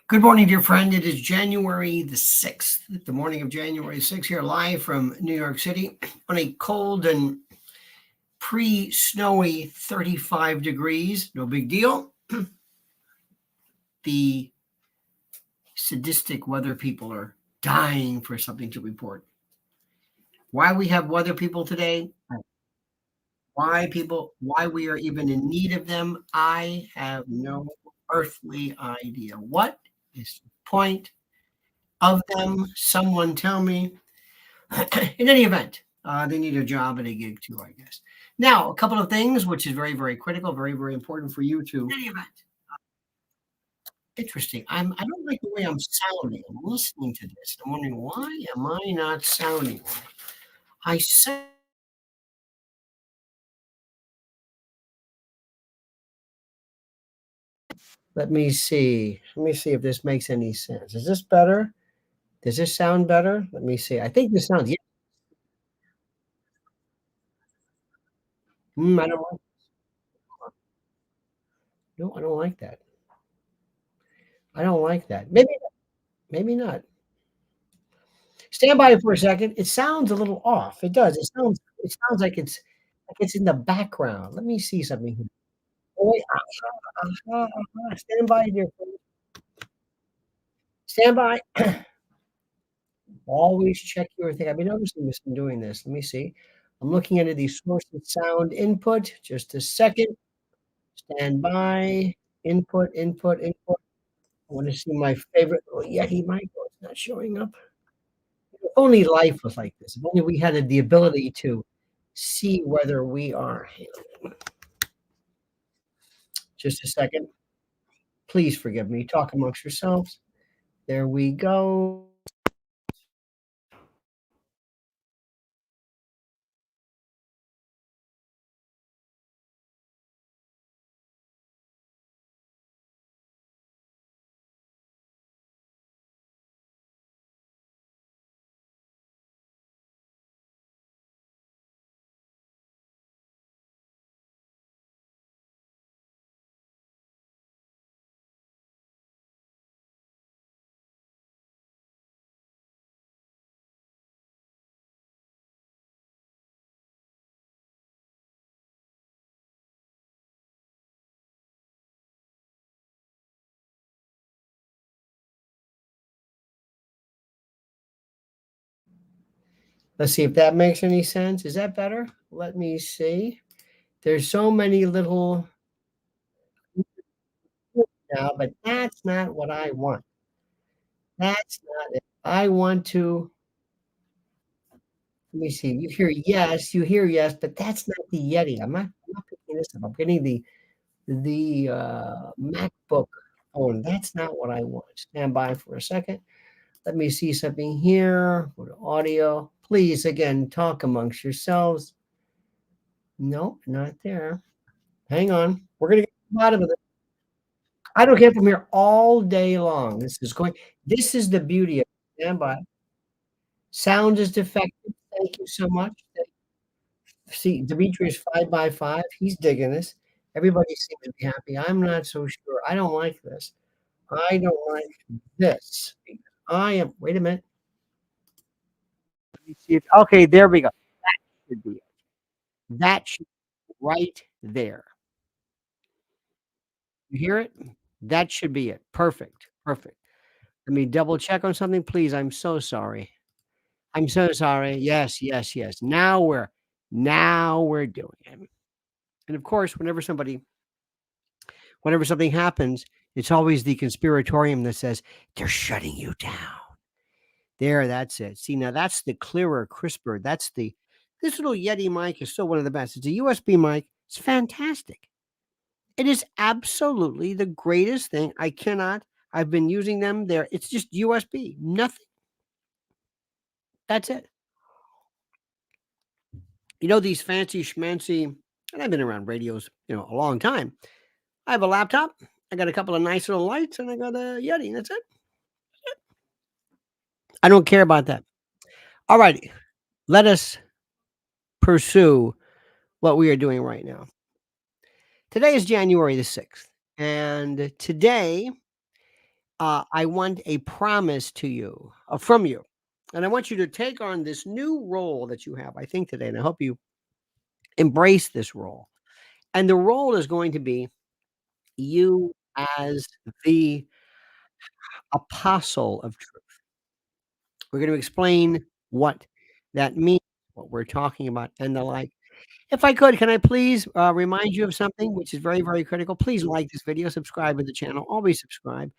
Good morning, dear friend. It is January the 6th, the morning of January 6th, here live from New York City on a cold and pre-snowy 35 degrees. No big deal. The sadistic weather people are dying for something to report. Why we have weather people today, why we are even in need of them, I have no earthly idea. What is the point of them? Someone tell me. In any event, they need a job and a gig too, I guess. Now, a couple of things, which is very, very critical, very, very important for you to. In any event, interesting. I don't like the way I'm sounding. I'm listening to this. I'm wondering why am I not sounding right? I sound. Let me see. Let me see if this makes any sense. Is this better? Does this sound better? Let me see. I think this sounds. Yeah. I don't like. No, I don't like that. I don't like that. Maybe. Maybe not. Stand by for a second. It sounds a little off. It does. It sounds like it's in the background. Let me see something here. Oh, wait. Stand by, dear friend. Stand by. Always check your thing. I've been noticing this in doing this. Let me see. I'm looking into the source of sound input. Just a second. Stand by. Input. I want to see my favorite little Yeti mic. Oh, it's not showing up. If only life was like this. If only we had the ability to see whether we are. Just a second. Please forgive me. Talk amongst yourselves. There we go. Let's see if that makes any sense. Is that better? Let me see. There's so many little now, but that's not what I want. That's not it. I want to. Let me see. You hear yes, but that's not the Yeti. I'm not picking this up. I'm getting the MacBook phone. That's not what I want. Stand by for a second. Let me see something here. Go to audio. Please, again, talk amongst yourselves. Nope, not there. Hang on. We're going to get to the bottom of it. I don't get from here all day long. This is the beauty of it. Stand by. Sound is defective. Thank you so much. See, Demetrius 5 by 5. He's digging this. Everybody seems to be happy. I'm not so sure. I don't like this. I don't like this. I am. Wait a minute. Let me see if. Okay, there we go. Should be it. That should be right there. You hear it? That should be it. Perfect. Perfect. Let me double check on something, please. I'm so sorry. I'm so sorry. Yes. Now we're doing it. And of course, whenever something happens, it's always the conspiratorium that says they're shutting you down. There, that's it. See, now that's the clearer, crisper. This little Yeti mic is still one of the best. It's a USB mic. It's fantastic. It is absolutely the greatest thing. I've been using them there. It's just USB, nothing. That's it. These fancy schmancy, and I've been around radios, a long time. I have a laptop. I got a couple of nice little lights, and I got a Yeti. That's it. I don't care about that. All righty. Let us pursue what we are doing right now. Today is January the 6th. And today I want a promise to you from you. And I want you to take on this new role that you have, I think, today. And I hope you embrace this role. And the role is going to be you as the apostle of truth. We're going to explain what that means, what we're talking about, and the like. If I could, can I please remind you of something which is very, very critical? Please like this video, subscribe to the channel, always subscribe.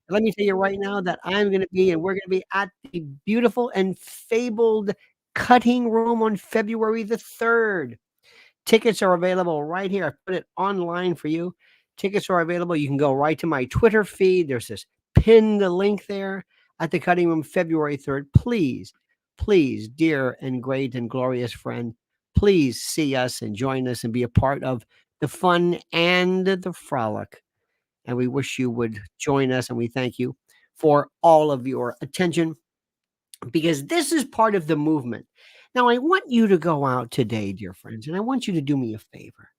And let me tell you right now that I'm going to be, and we're going to be at the beautiful and fabled cutting room on February the 3rd. Tickets are available right here. I put it online for you. Tickets are available. You can go right to my Twitter feed. There's this pinned link there at the cutting room February 3rd. Please, please, dear and great and glorious friend, please see us and join us and be a part of the fun and the frolic. And we wish you would join us, and we thank you for all of your attention because this is part of the movement. Now, I want you to go out today, dear friends, and I want you to do me a favor.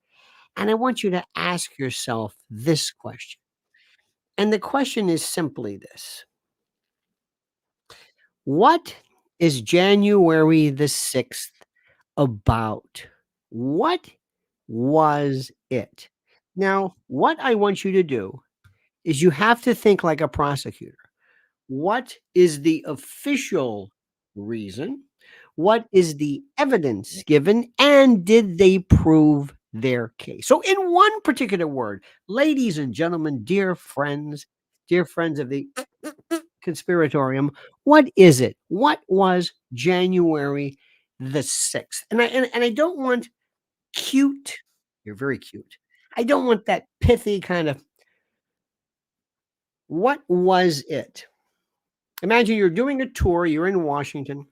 And I want you to ask yourself this question. And the question is simply this: what is January the 6th about? What was it? Now, what I want you to do is you have to think like a prosecutor. What is the official reason? What is the evidence given? And did they prove their case? So, in one particular word, ladies and gentlemen, dear friends of the conspiratorium, what is it? What was January the 6th? And I don't want cute, you're very cute. I don't want that pithy kind of, what was it? Imagine you're doing a tour, you're in Washington,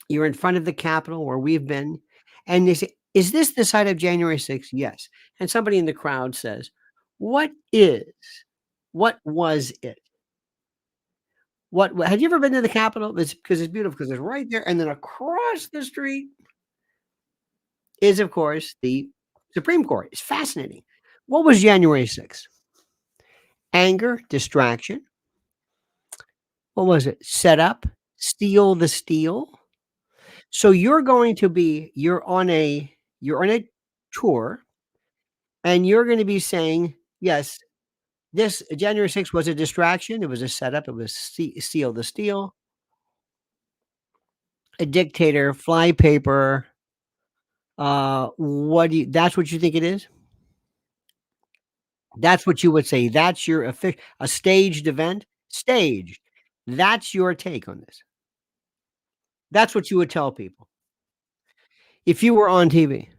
you're in front of the Capitol where we've been, and they say, "Is this the site of January 6th?" Yes. And somebody in the crowd says, "What is? What was it?" Have you ever been to the Capitol? It's because it's beautiful because it's right there, and then across the street is, of course, the Supreme Court. It's fascinating. What was January 6th? Anger, distraction. What was it? Set up, steal the steal. So you're on a tour, and you're gonna be saying, "Yes, this January 6th was a distraction, it was a setup, it was steal the steal, a dictator, fly paper." What do you that's what you think it is? That's what you would say, that's your a staged event? Staged. That's your take on this. That's what you would tell people. If you were on TV,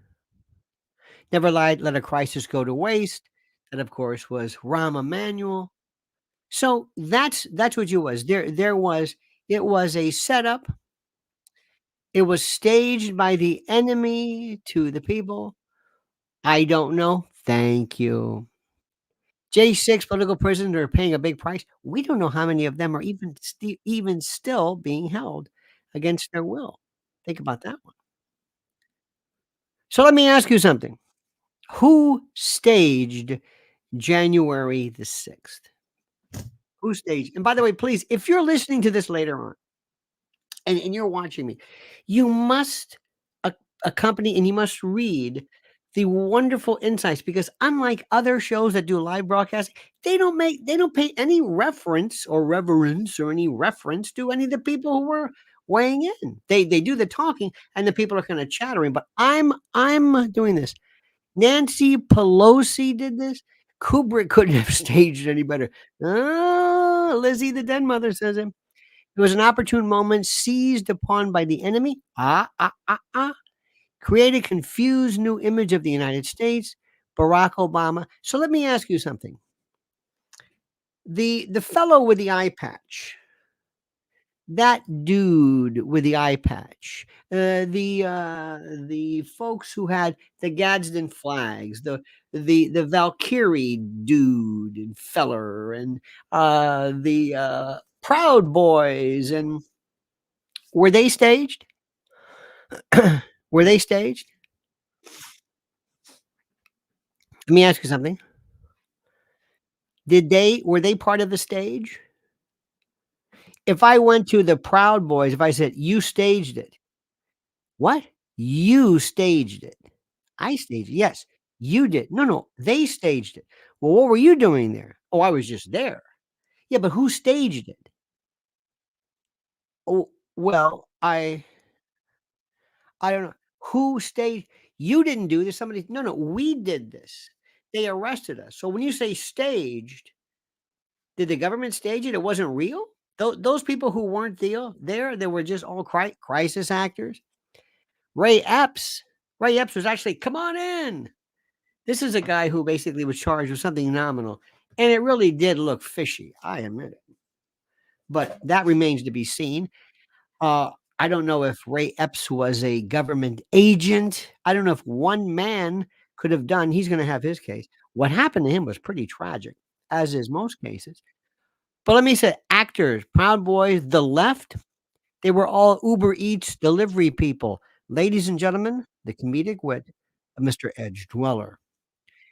never lied, let a crisis go to waste. That, of course, was Rahm Emanuel. So that's what you was. It was a setup. It was staged by the enemy to the people. I don't know. Thank you. J6 political prisoners are paying a big price. We don't know how many of them are even still being held against their will. Think about that one. So let me ask you something. Who staged January the 6th? Who staged? And by the way, please, if you're listening to this later on, and you're watching me, you must accompany and you must read the wonderful insights because unlike other shows that do live broadcast, they don't pay any reference or reverence or any reference to any of the people who were weighing in. They do the talking and the people are kind of chattering, but I'm doing this. Nancy Pelosi did this. Kubrick couldn't have staged any better. Oh, Lizzie the Den Mother says it. It was an opportune moment seized upon by the enemy. Create a confused new image of the United States, Barack Obama. So let me ask you something. The fellow with the eye patch, that dude with the eye patch, the folks who had the Gadsden flags, the Valkyrie dude and feller, and the Proud Boys, and were they staged? Were they staged? Let me ask you something. Were they part of the stage? If I went to the Proud Boys, if I said, "You staged it." "What? You staged it." "I staged it." "Yes, you did." "No, no, they staged it." "Well, what were you doing there?" "Oh, I was just there." "Yeah, but who staged it?" "Oh, well, I don't know. Who staged you didn't do this, somebody." "No, no, we did this. They arrested us." So when you say staged, did the government stage it? It wasn't real? Those people who weren't there, they were just all crisis actors? Ray Epps Ray Epps was actually, "Come on in." This is a guy who basically was charged with something nominal, and it really did look fishy, I admit it, but that remains to be seen. Uh, I don't know if Ray Epps was a government agent. I don't know if one man could have done he's gonna have his case. What happened to him was pretty tragic, as is most cases. But let me say, actors, Proud Boys, the left, they were all Uber Eats delivery people. Ladies and gentlemen, the comedic wit of Mr. Edge Dweller.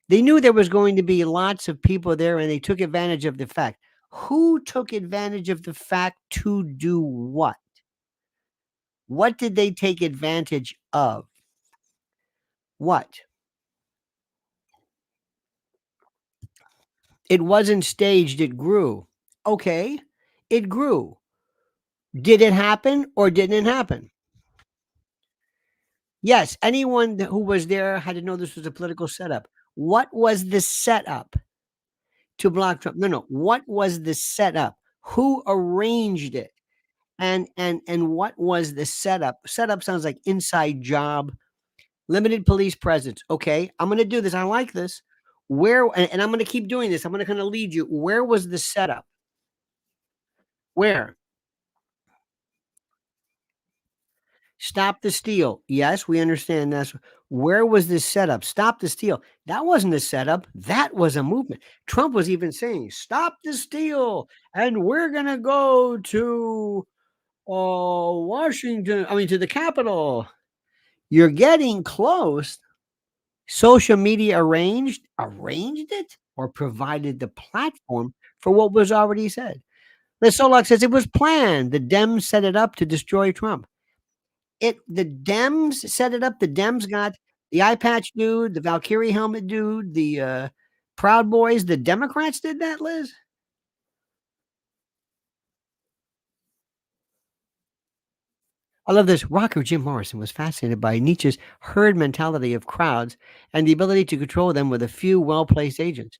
They knew there was going to be lots of people there, and they took advantage of the fact. Who took advantage of the fact to do what? What did they take advantage of? What? It wasn't staged, it grew. Okay, it grew. Did it happen or didn't it happen? Yes, anyone who was there had to know this was a political setup. What was the setup to block Trump? No, no. What was the setup? Who arranged it? And what was the setup? Setup sounds like inside job, limited police presence. Okay, I'm gonna do this. I like this. Where and I'm gonna keep doing this. I'm gonna kinda lead you. Where was the setup? Where? Stop the steal. Yes, we understand that's where was this setup? Stop the steal. That wasn't a setup. That was a movement. Trump was even saying, "Stop the steal, and we're gonna go to Washington. I mean, to the Capitol." You're getting close. Social media arranged it or provided the platform for what was already said. The Solak says it was planned. The Dems set it up to destroy Trump. The Dems set it up. The Dems got the eye patch dude, the Valkyrie helmet dude, the Proud Boys. The Democrats did that, Liz. I love this. Rocker Jim Morrison was fascinated by Nietzsche's herd mentality of crowds and the ability to control them with a few well placed agents.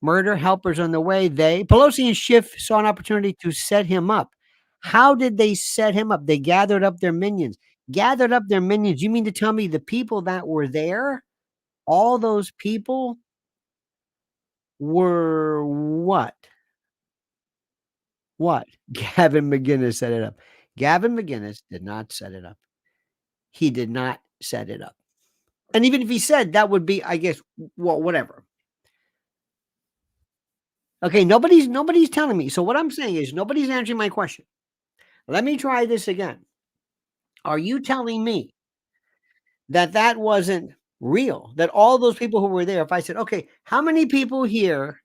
Murder helpers on the way. Pelosi and Schiff saw an opportunity to set him up. How did they set him up? They gathered up their minions. Gathered up their minions. You mean to tell me the people that were there, all those people were what? What? Gavin McGinnis set it up. Gavin McGinnis did not set it up. He did not set it up. And even if he said that would be, I guess, well, whatever. Okay, nobody's telling me. So what I'm saying is nobody's answering my question. Let me try this again. Are you telling me that that wasn't real? That all those people who were there, if I said, okay, how many people here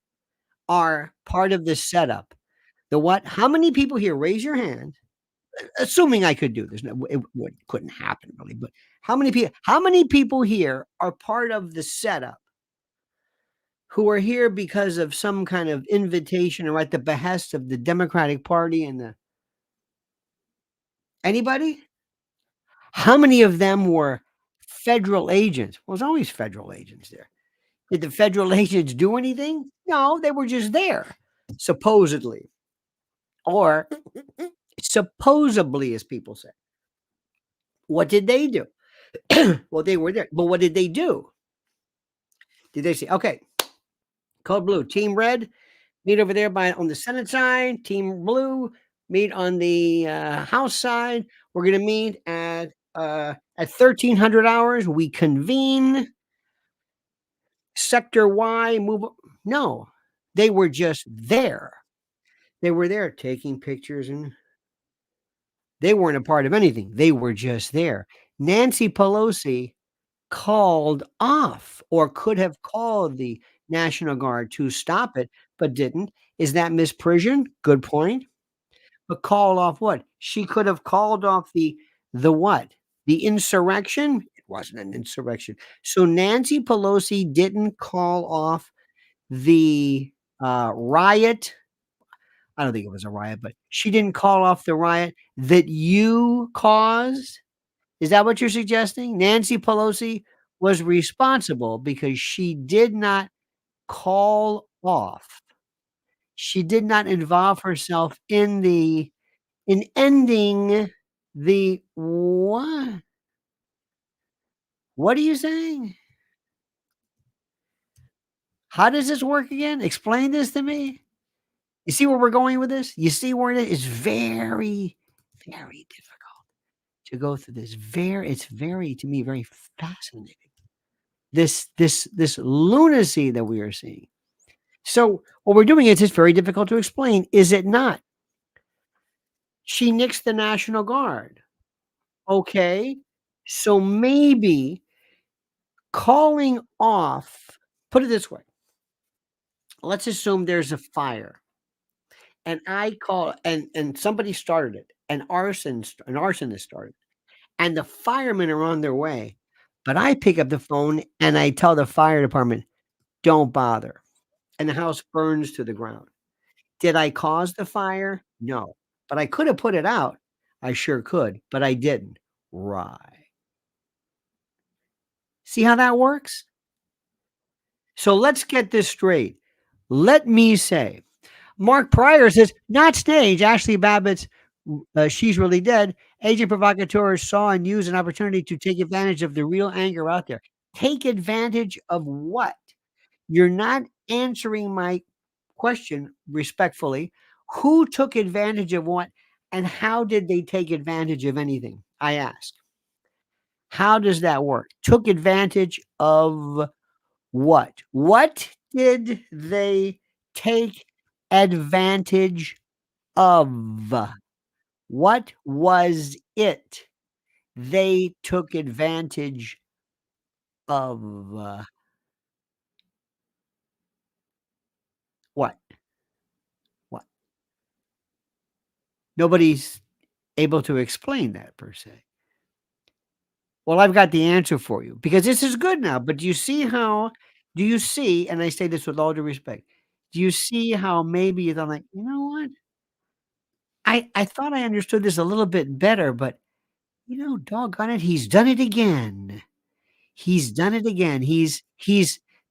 are part of this setup? The what? How many people here? Raise your hand. Assuming I could do this, no, couldn't happen really. But how many people? How many people here are part of the setup who are here because of some kind of invitation or at the behest of the Democratic Party and the anybody? How many of them were federal agents? Well, there's always federal agents there. Did the federal agents do anything? No, they were just there, supposedly, or supposedly, as people say. What did they do? Well, they were there, but what did they do? Did they say, "Okay, code blue, team red, meet over there by on the Senate side, team blue, meet on the House side. We're going to meet at 1300 hours. We convene sector Y, move." No, they were just there. They were there taking pictures and they weren't a part of anything. They were just there. Nancy Pelosi called off or could have called the National Guard to stop it, but didn't. Is that misprision? Good point. But call off what? She could have called off the what? The insurrection? It wasn't an insurrection. So Nancy Pelosi didn't call off the, riot. I don't think it was a riot, but she didn't call off the riot that you caused? Is that what you're suggesting? Nancy Pelosi was responsible because she did not call off. She did not involve herself in ending the what? What are you saying? How does this work again? Explain this to me. You see where we're going with this? You see where it is? It's very, very difficult to go through this. It's very, to me, very fascinating. This lunacy that we are seeing. So what we're doing is it's very difficult to explain, is it not? She nixed the National Guard. Okay. So maybe calling off, put it this way, let's assume there's a fire and I call and somebody started it, an arsonist started, and the firemen are on their way. But I pick up the phone and I tell the fire department, don't bother. And the house burns to the ground. Did I cause the fire? No. But I could have put it out. I sure could, but I didn't. Right. See how that works? So let's get this straight. Let me say, Mark Pryor says, not stage. Ashley Babbitt's She's Really Dead. Agent provocateur saw and used an opportunity to take advantage of the real anger out there. Take advantage of what? You're not answering my question respectfully. Who took advantage of what? And how did they take advantage of anything? I ask. How does that work? Took advantage of what? What did they take advantage of? What was it they took advantage of? What? What? Nobody's able to explain that per se. Well, I've got the answer for you because this is good now, but do you see, and I say this with all due respect, do you see how maybe you thought like, "You know what? I thought I understood this a little bit better, but, doggone it, he's done it again. He's done it again. He's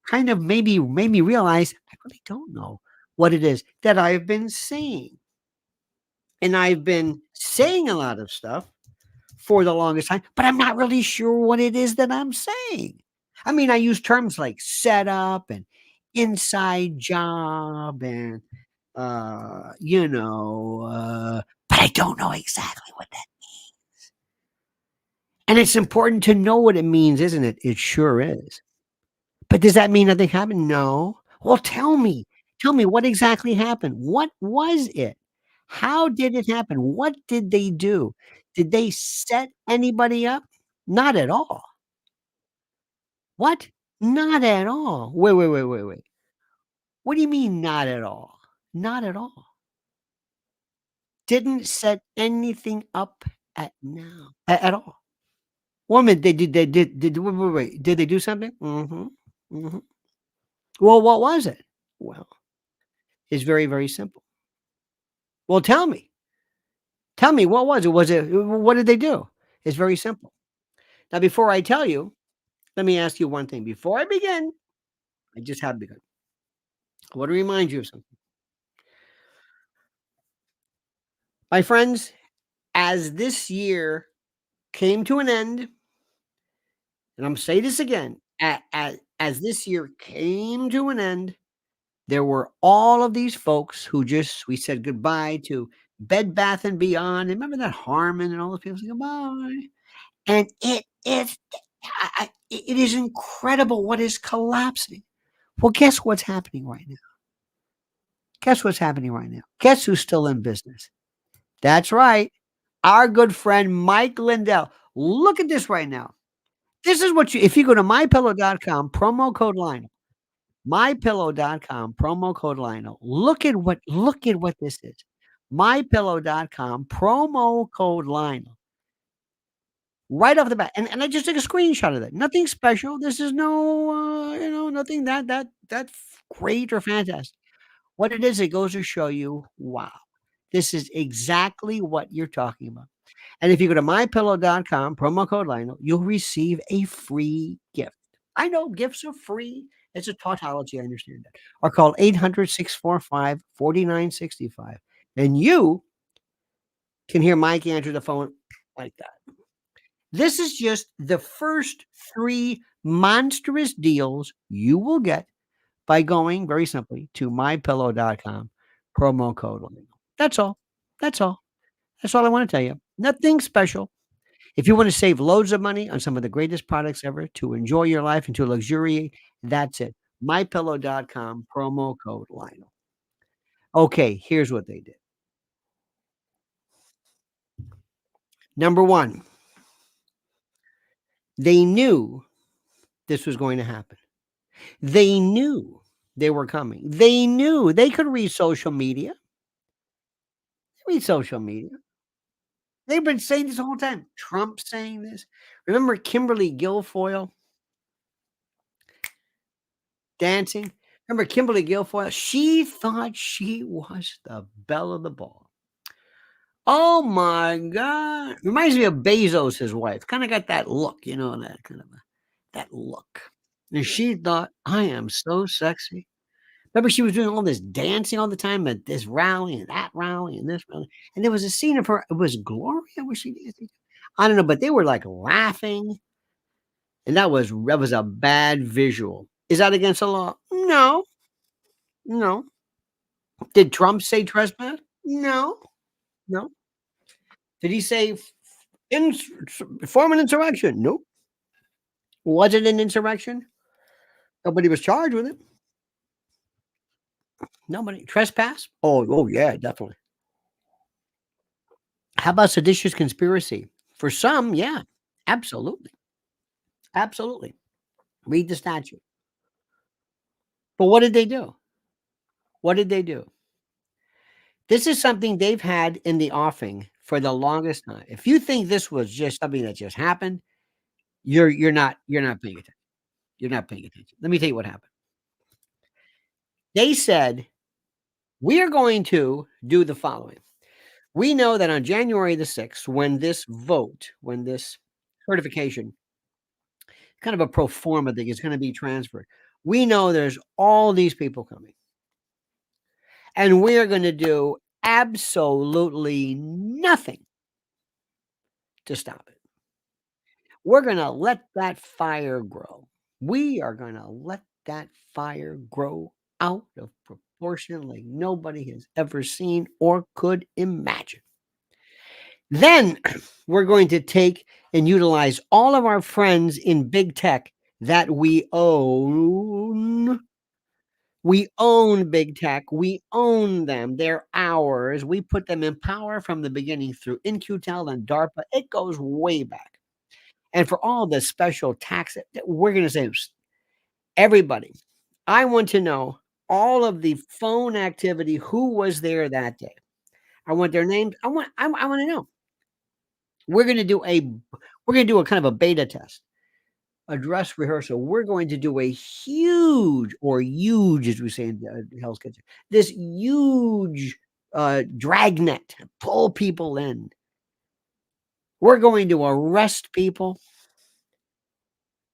kind of maybe made me realize I really don't know what it is that I've been saying." And I've been saying a lot of stuff for the longest time, but I'm not really sure what it is that I'm saying. I mean, I use terms like setup and inside job and, but I don't know exactly what that, and it's important to know what it means, isn't it? It sure is. But does that mean nothing happened? No. Well, tell me. Tell me what exactly happened. What was it? How did it happen? What did they do? Did they set anybody up? Not at all. What? Not at all. Wait, wait, wait, wait, wait. What do you mean not at all? Not at all. Didn't set anything up at all. Woman, they did wait, wait, wait. Did they do something? Mhm. Mhm. Well, what was it? Well, it's very, very simple. Well, tell me. Tell me, what was it? What did they do? It's very simple. Now, before I tell you, let me ask you one thing. Before I begin, I just have begun. I want to remind you of something. My friends, as this year came to an end, and I'm say this again, as this year came to an end, there were all of these folks who just we said goodbye to Bed Bath& and Beyond. Remember that Harmon and all those people said goodbye? And it is incredible what is collapsing. Well, guess what's happening right now? Guess what's happening right now? Guess who's still in business? That's right. Our good friend Mike Lindell. Look at this right now. This is what you if you go to mypillow.com, promo code Lionel. MyPillow.com, promo code Lionel. Look at what this is. MyPillow.com, promo code Lionel. Right off the bat, and I just took a screenshot of that. Nothing special. This is no, nothing that great or fantastic. What it is, it goes to show you, wow, this is exactly what you're talking about. And if you go to mypillow.com, promo code Lionel, you'll receive a free gift. I know gifts are free. It's a tautology. I understand that. Or call 800-645-4965, and you can hear Mike answer the phone like that. This is just the first 3 monstrous deals you will get by going very simply to mypillow.com, promo code Lionel. That's all. That's all. That's all I wanna tell you. Nothing special. If you wanna save loads of money on some of the greatest products ever to enjoy your life and to luxuriate, that's it. mypillow.com, promo code Lionel. Okay, here's what they did. Number 1, they knew this was going to happen. They knew they were coming. They knew they could read social media. Read social media. They've been saying this the whole time. Trump saying this. Remember Kimberly Guilfoyle dancing? Remember Kimberly Guilfoyle? She thought she was the belle of the ball. Oh my god. Reminds me of Bezos' wife. Kinda got that look, that kind of that look. And she thought, "I am so sexy." Remember she was doing all this dancing all the time at this rally and that rally and this rally, and there was a scene of her, it was Gloria, was she dancing? I don't know, but they were, like, laughing, and that was a bad visual. Is that against the law? No, no. Did Trump say trespass? No, no. Did he say ins form an insurrection? Nope. Was it an insurrection? Nobody was charged with it. Nobody trespass? Oh, yeah, definitely. How about seditious conspiracy? For some, yeah, absolutely, absolutely. Read the statute. But what did they do? What did they do? This is something they've had in the offing for the longest time. If you think this was just something that just happened, you're not paying attention. You're not paying attention. Let me tell you what happened. They said, "We are going to do the following. We know that on January the 6th, when this certification, kind of a pro forma thing, is gonna be transferred, we know there's all these people coming, and we're gonna do absolutely nothing to stop it. We're gonna let that fire grow. We are gonna let that fire grow out of proportion like nobody has ever seen or could imagine. Then we're going to take and utilize all of our friends in big tech that we own. We own big tech. We own them. They're ours. We put them in power from the beginning through InQtel and DARPA. It goes way back. And for all the special tax, we're going to say, everybody, I want to know all of the phone activity, who was there that day. I want their names. I want to know. We're going to do a kind of a beta test, a dress rehearsal. We're going to do a huge, as we say in Hell's Kitchen, this huge dragnet, pull people in. We're going to arrest people.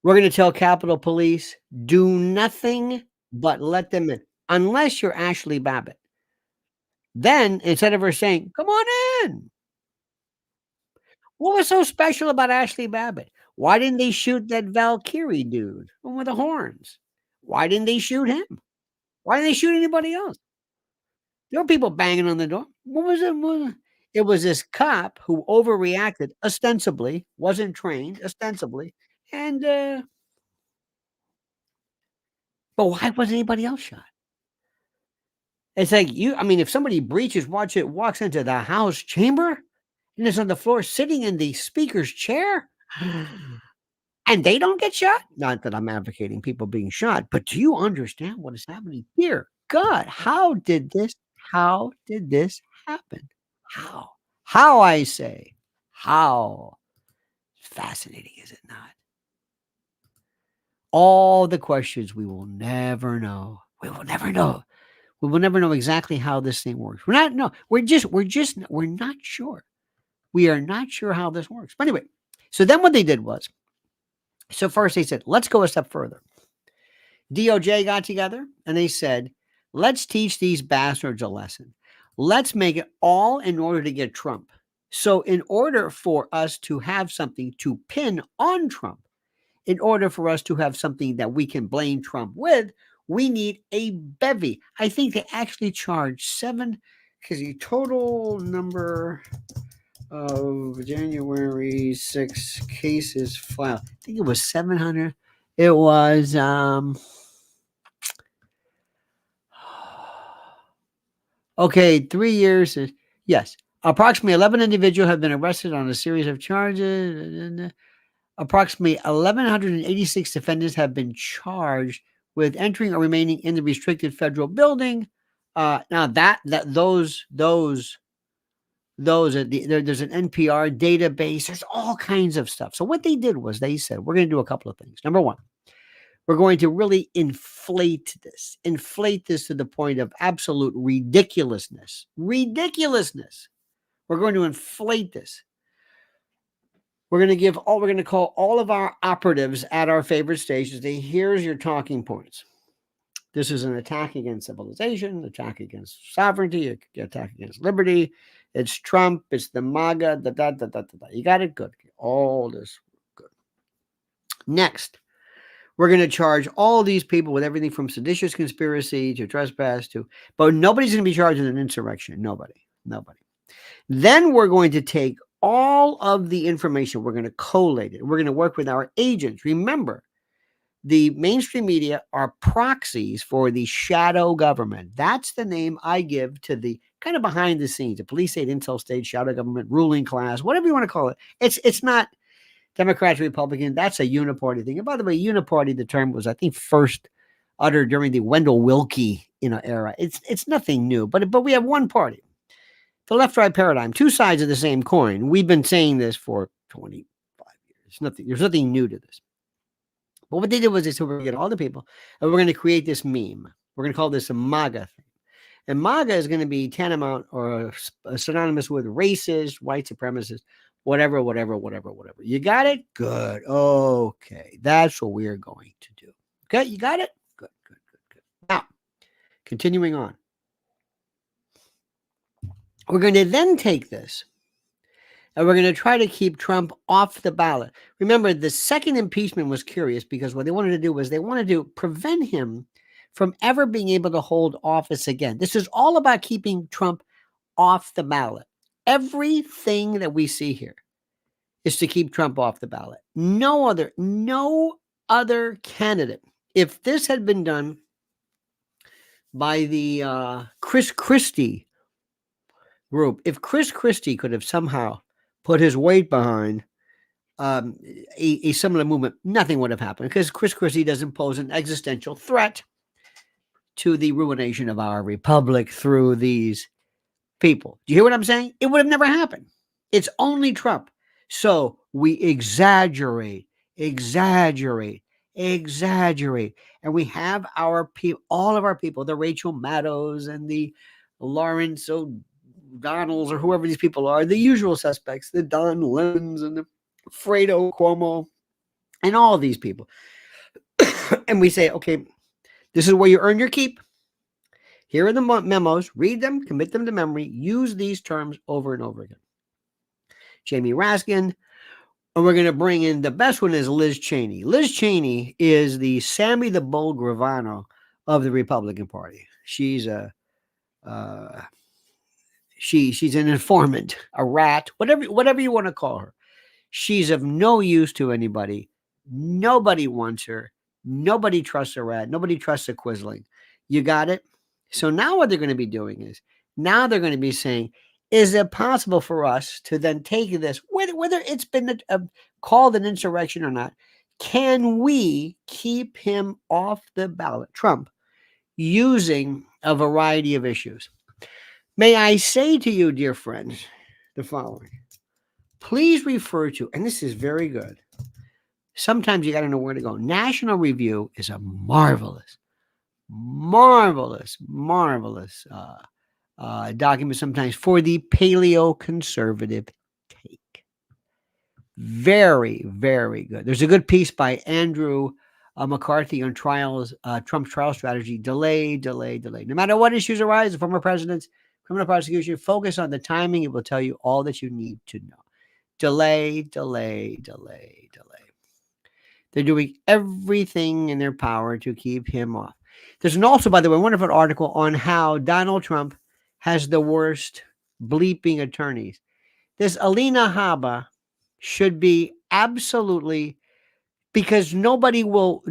We're going to tell Capitol Police, do nothing but let them in, unless you're Ashley Babbitt. Then instead of her saying, "Come on in," what was so special about Ashley Babbitt? Why didn't they shoot that Valkyrie dude, the one with the horns? Why didn't they shoot him? Why didn't they shoot anybody else? There were people banging on the door. What was it? It was this cop who overreacted, ostensibly, wasn't trained, ostensibly, and but why wasn't anybody else shot? It's like I mean, if somebody walks into the House chamber and is on the floor sitting in the speaker's chair, and they don't get shot. Not that I'm advocating people being shot, but do you understand what is happening here? God, how did this happen? How? How, I say? How? Fascinating, is it not? All the questions we will never know. We will never know. We will never know exactly how this thing works. We're not sure. We are not sure how this works. But anyway, so then what they did was, so first they said, let's go a step further. DOJ got together and they said, let's teach these bastards a lesson. Let's make it all in order to get Trump. So in order for us to have something to pin on Trump, in order for us to have something that we can blame Trump with, we need a bevy. I think they actually charged 7, because the total number of January 6 cases filed, I think it was 700. It was okay, 3 years. Yes. Approximately 11 individuals have been arrested on a series of charges. Approximately 1,186 defendants have been charged with entering or remaining in the restricted federal building. Now those there's an NPR database. There's all kinds of stuff. So what they did was they said, we're going to do a couple of things. Number one, we're going to really inflate this to the point of absolute ridiculousness. We're going to inflate this. We're going to call all of our operatives at our favorite stations. Here's your talking points. This is an attack against civilization, attack against sovereignty, attack against liberty. It's Trump. It's the MAGA. You got it? Good. All this good. Next, we're going to charge all these people with everything from seditious conspiracy to trespass but nobody's going to be charged with an insurrection. Nobody. Then we're going to take all of the information. We're going to collate it. We're going to work with our agents. Remember, the mainstream media are proxies for the shadow government. That's the name I give to the kind of behind the scenes, the police state, intel state, shadow government, ruling class, whatever you want to call it. It's not Democrats, Republican. That's a uniparty thing. And by the way, uniparty, the term was, I think, first uttered during the Wendell Willkie era. It's nothing new, but we have one party. The left-right paradigm, two sides of the same coin. We've been saying this for 25 years. There's nothing new to this. But what they did was they said, we're going to get all the people, and we're going to create this meme. We're going to call this a MAGA thing. And MAGA is going to be tantamount or synonymous with racist, white supremacists, whatever. You got it? Good. Okay. That's what we're going to do. Okay, you got it? Good. Now, continuing on. We're going to then take this and we're going to try to keep Trump off the ballot. Remember, the second impeachment was curious because what they wanted to do was they wanted to prevent him from ever being able to hold office again. This is all about keeping Trump off the ballot. Everything that we see here is to keep Trump off the ballot. No other candidate. If this had been done by the Chris Christie group, if Chris Christie could have somehow put his weight behind a similar movement, nothing would have happened because Chris Christie doesn't pose an existential threat to the ruination of our republic through these people. Do you hear what I'm saying? It would have never happened. It's only Trump. So we exaggerate. And we have our people, all of our people, the Rachel Maddows and the Lawrence O'Donnells or whoever these people are, the usual suspects, the Don Lemons and the Fredo Cuomo and all of these people. And we say, okay, this is where you earn your keep. Here are the memos. Read them, commit them to memory. Use these terms over and over again. Jamie Raskin. And we're going to bring in, the best one is Liz Cheney. Liz Cheney is the Sammy the Bull Gravano of the Republican Party. She's she's an informant, a rat, whatever you want to call her. She's of no use to anybody. Nobody wants her. Nobody trusts a rat. Nobody trusts a quisling. You got it? So now what they're going to be doing is, now they're going to be saying, is it possible for us to then take this, whether it's been called an insurrection or not, Can we keep him off the ballot, Trump, using a variety of issues? May I say to you, dear friends, the following. Please refer to, and this is very good. Sometimes you got to know where to go. National Review is a marvelous document sometimes for the paleo-conservative take. Very, very good. There's a good piece by Andrew McCarthy on Trump's trial strategy. Delay. No matter what issues arise, the former president's criminal prosecution, focus on the timing. It will tell you all that you need to know. Delay. They're doing everything in their power to keep him off. There's also, by the way, a wonderful article on how Donald Trump has the worst bleeping attorneys. This Alina Habba should be absolutely, because nobody will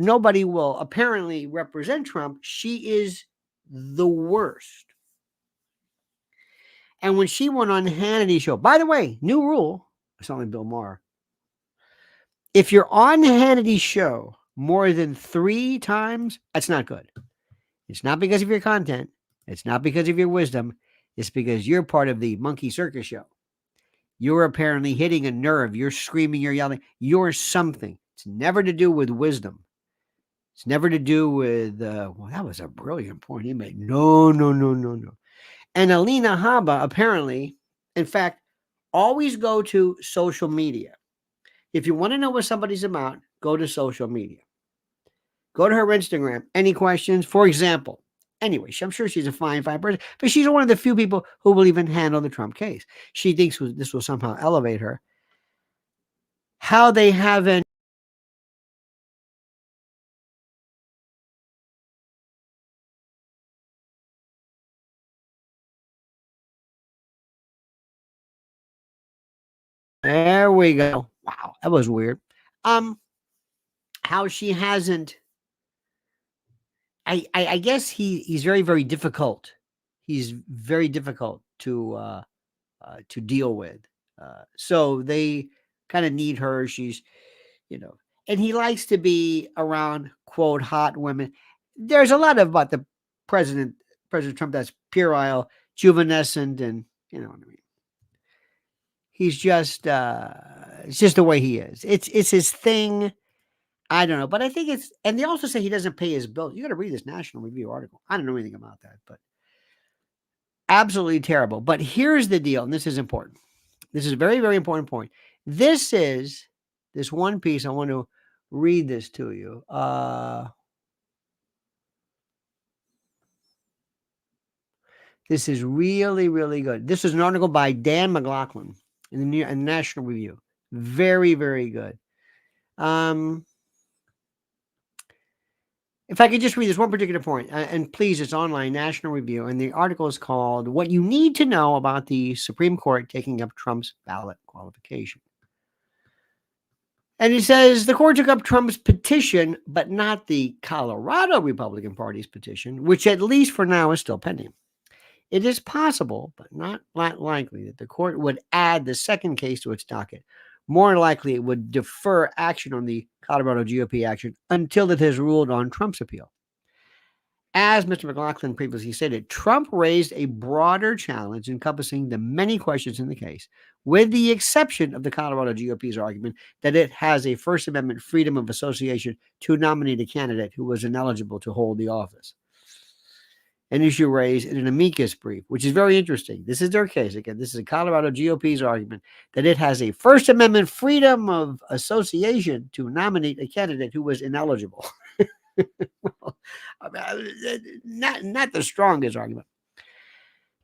apparently represent Trump. She is the worst. And when she went on Hannity's show, by the way, new rule, it's only Bill Maher. If you're on Hannity's show more than 3 times, that's not good. It's not because of your content. It's not because of your wisdom. It's because you're part of the monkey circus show. You're apparently hitting a nerve. You're screaming, you're yelling. You're something. It's never to do with wisdom. It's never to do with, well, that was a brilliant point he made. No. And Alina Habba apparently, in fact, always go to social media. If you want to know what somebody's about, go to social media. Go to her Instagram. Any questions? For example, anyway, I'm sure she's a fine person, but she's one of the few people who will even handle the Trump case. She thinks this will somehow elevate her. How they haven't. There we go. Wow, that was weird. How she hasn't. I guess he's very, very difficult. He's very difficult to deal with. So they kind of need her. She's, and he likes to be around, quote, hot women. There's a lot about the President Trump that's puerile, juvenescent, and you know what I mean. He's just, it's just the way he is. It's his thing. I don't know, but I think it's, and they also say he doesn't pay his bills. You got to read this National Review article. I don't know anything about that, but absolutely terrible. But here's the deal, and this is important. This is a very, very important point. This one piece. I want to read this to you. This is really, really good. This is an article by Dan McLaughlin in the National Review. Very, very good. If I could just read this one particular point, and please, it's online, National Review, and the article is called "What You Need to Know About the Supreme Court Taking Up Trump's Ballot Qualification." And it says the court took up Trump's petition, but not the Colorado Republican Party's petition, which at least for now is still pending. It is possible, but not likely, that the court would add the second case to its docket. More likely, it would defer action on the Colorado GOP action until it has ruled on Trump's appeal. As Mr. McLaughlin previously stated, Trump raised a broader challenge encompassing the many questions in the case, with the exception of the Colorado GOP's argument that it has a First Amendment freedom of association to nominate a candidate who was ineligible to hold the office. An issue raised in an amicus brief, which is very interesting. This is their case. Again, this is a Colorado GOP's argument that it has a First Amendment freedom of association to nominate a candidate who was ineligible. Well, not the strongest argument.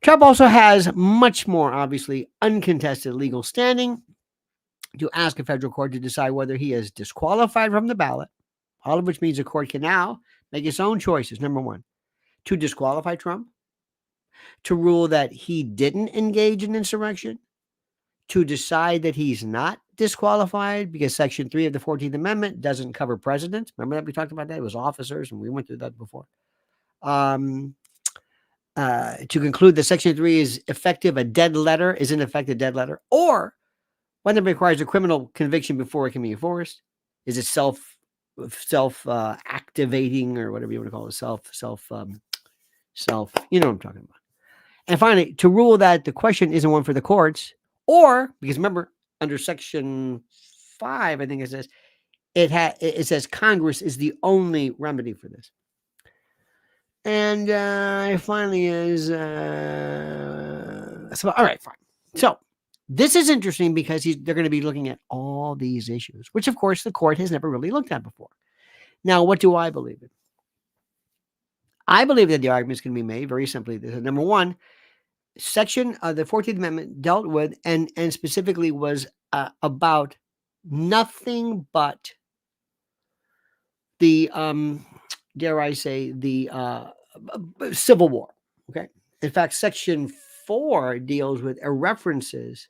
Trump also has much more, obviously, uncontested legal standing to ask a federal court to decide whether he is disqualified from the ballot, all of which means the court can now make its own choices. Number one, to disqualify Trump, to rule that he didn't engage in insurrection, to decide that he's not disqualified because Section 3 of the 14th Amendment doesn't cover presidents. Remember that we talked about that? It was officers, and we went through that before. To conclude that Section 3 is effective, a dead letter is in effect a dead letter, or whether it requires a criminal conviction before it can be enforced. Is it activating, or whatever you want to call it, you know what I'm talking about. And finally, to rule that the question isn't one for the courts, or because remember, under Section 5, I think it says it says Congress is the only remedy for this. And it finally is. So, all right, fine. So this is interesting because they're going to be looking at all these issues, which of course the court has never really looked at before. Now, what do I believe in? I believe that the argument is going to be made very simply. Number one, section of the 14th Amendment dealt with and specifically was about nothing but the dare I say the Civil War. Okay. In fact, Section 4 deals with references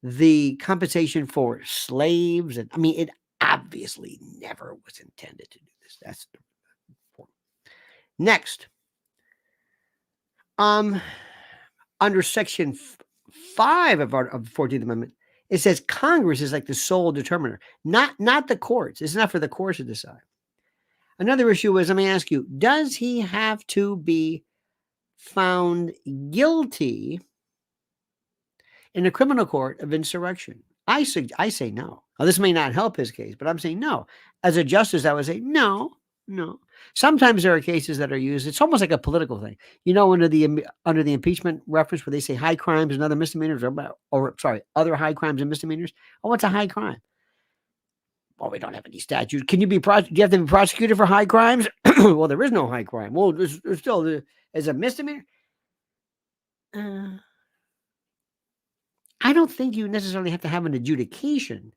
the compensation for slaves, and I mean it obviously never was intended to do this. That's the point. Next, under Section 5 of the 14th Amendment, it says Congress is like the sole determiner, not the courts. It's not for the courts to decide. Another issue is, let me ask you, does he have to be found guilty in a criminal court of insurrection? I say no. Now, this may not help his case, but I'm saying no. As a justice, I would say no. Sometimes there are cases that are used. It's almost like a political thing. You know, under the impeachment reference where they say high crimes and other misdemeanors, or other high crimes and misdemeanors. Oh, what's a high crime? Well, we don't have any statutes. Can you do you have to be prosecuted for high crimes? Well, there is no high crime. Well, there's still as a misdemeanor. I don't think you necessarily have to have an adjudication,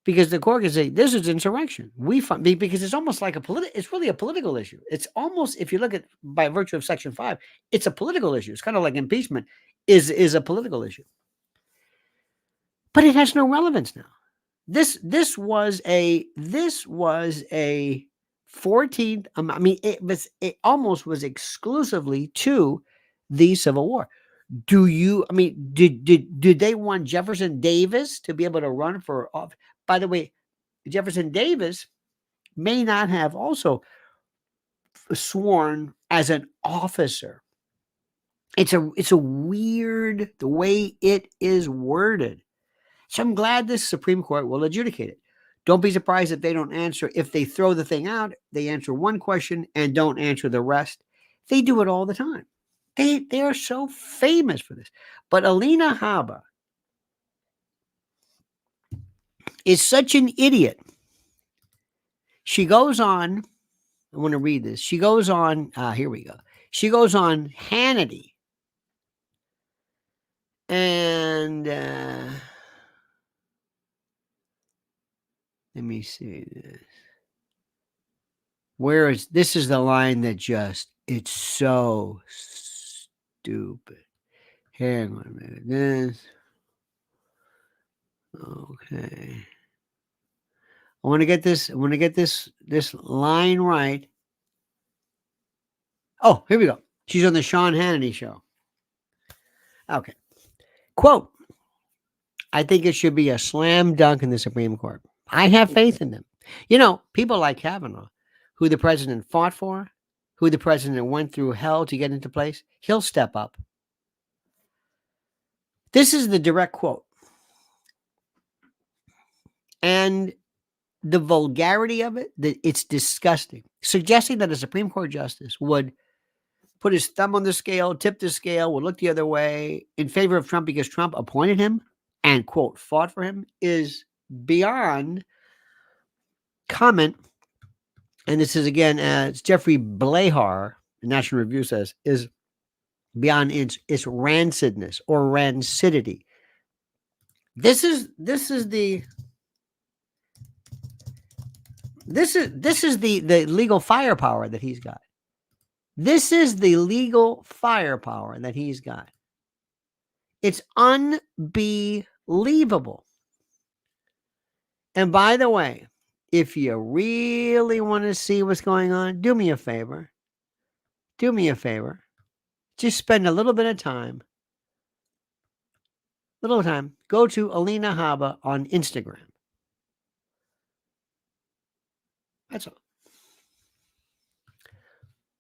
because the court can say this is insurrection. Because it's almost like it's really a political issue. It's almost, if you look at by virtue of Section 5, it's a political issue. It's kind of like impeachment is a political issue. But it has no relevance now. This was a 14th. I mean, it almost was exclusively to the Civil War. Did they want Jefferson Davis to be able to run for office? By the way, Jefferson Davis may not have also sworn as an officer. It's a weird the way it is worded. So I'm glad this Supreme Court will adjudicate it. Don't be surprised if they don't answer. If they throw the thing out, they answer one question and don't answer the rest. They do it all the time. They are so famous for this. But Alina Habba is such an idiot. She goes on. I want to read this. She goes on. Here we go. She goes on Hannity. And let me see this. This is the line that it's so stupid. Hang on a minute. This. Okay. I want to get this line right. Oh, here we go. She's on the Sean Hannity show. Okay. Quote, I think it should be a slam dunk in the Supreme Court. I have faith in them. You know, people like Kavanaugh, who the president fought for, who the president went through hell to get into place, he'll step up. This is the direct quote. And the vulgarity of it, it's disgusting. Suggesting that a Supreme Court justice would put his thumb on the scale, tip the scale, would look the other way in favor of Trump because Trump appointed him and, quote, fought for him is beyond comment. And this is, again, as Jeffrey Blahar, the National Review says, is beyond its rancidness or rancidity. This is the legal firepower that he's got. This is the legal firepower that he's got. It's unbelievable. And by the way, if you really want to see what's going on, do me a favor. Just spend a little bit of time. Go to Alina Habba on Instagram. That's all.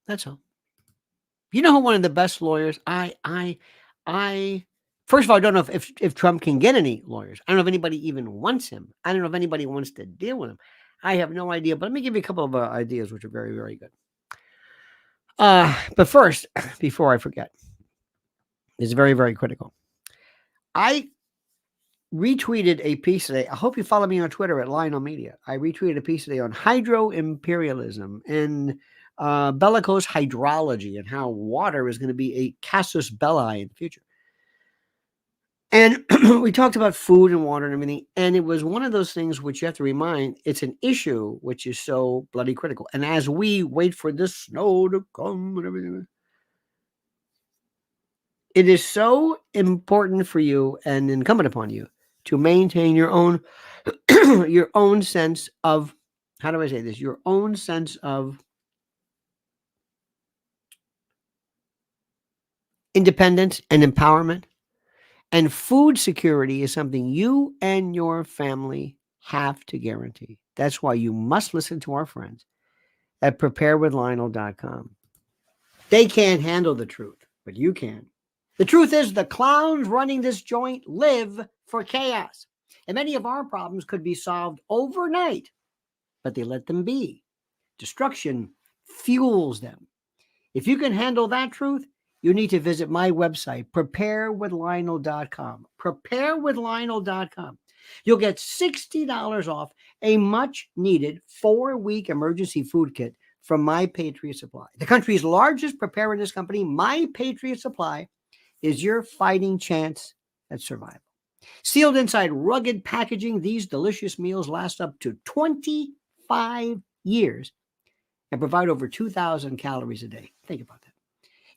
That's all. You know who one of the best lawyers? First of all, I don't know if Trump can get any lawyers. I don't know if anybody even wants him. I don't know if anybody wants to deal with him. I have no idea. But let me give you a couple of ideas, which are very, very good. But first, before I forget, it's very, very critical. I retweeted a piece today. I hope you follow me on Twitter at Lionel Media. I retweeted a piece today on hydro imperialism and bellicose hydrology and how water is going to be a casus belli in the future. And we talked about food and water and everything. And it was one of those things which you have to remind it's an issue which is so bloody critical. And as we wait for the snow to come and everything, it is so important for you and incumbent upon you to maintain your own your own sense of, how do I say this? Your own sense of independence and empowerment. And food security is something you and your family have to guarantee. That's why you must listen to our friends at preparewithlionel.com. They can't handle the truth, but you can. The truth is the clowns running this joint live for chaos. And many of our problems could be solved overnight, but they let them be. Destruction fuels them. If you can handle that truth, you need to visit my website, preparewithlionel.com. Preparewithlionel.com. You'll get $60 off a much-needed 4-week emergency food kit from My Patriot Supply. The country's largest preparedness company, My Patriot Supply, is your fighting chance at survival. Sealed inside rugged packaging, these delicious meals last up to 25 years and provide over 2,000 calories a day. Think about that.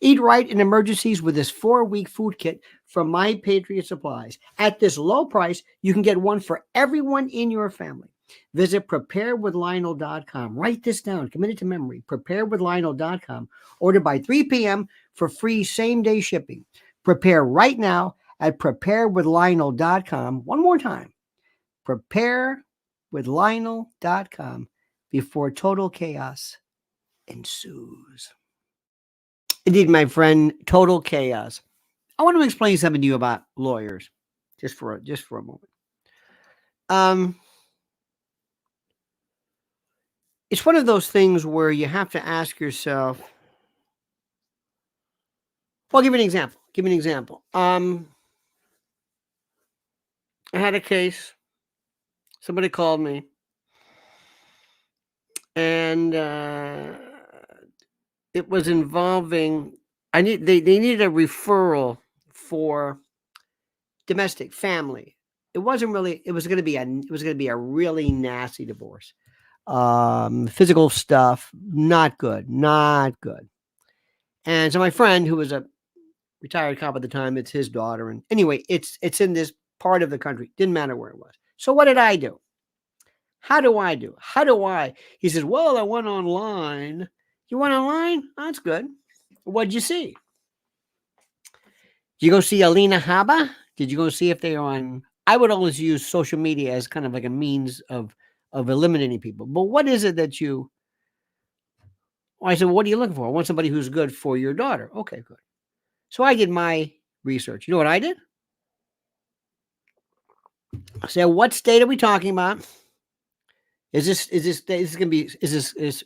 Eat right in emergencies with this 4-week food kit from My Patriot Supplies. At this low price, you can get one for everyone in your family. Visit preparewithlionel.com. Write this down. Commit it to memory. Preparewithlionel.com. Order by 3 p.m. for free same-day shipping. Prepare right now at preparewithlionel.com. One more time. Preparewithlionel.com before total chaos ensues. Indeed, my friend, total chaos. I want to explain something to you about lawyers, just for a moment. It's one of those things where you have to ask yourself. Well, I'll give you an example. I had a case. Somebody called me, and it was involving. They needed a referral for domestic family. It wasn't really. It was going to be a really nasty divorce. Physical stuff, not good. And so my friend, who was a retired cop at the time, it's his daughter. And anyway, it's in this part of the country. Didn't matter where it was. So what did I do? How do I? He says, well, I went online. You went online? That's good. What'd you see? Did you go see Alina Haba? Did you go see if they are on? I would always use social media as kind of like a means of eliminating people. But what is it that you? Well, I said, what are you looking for? I want somebody who's good for your daughter. Okay, good. So I did my research. You know what I did? I said, what state are we talking about? Is this going to be,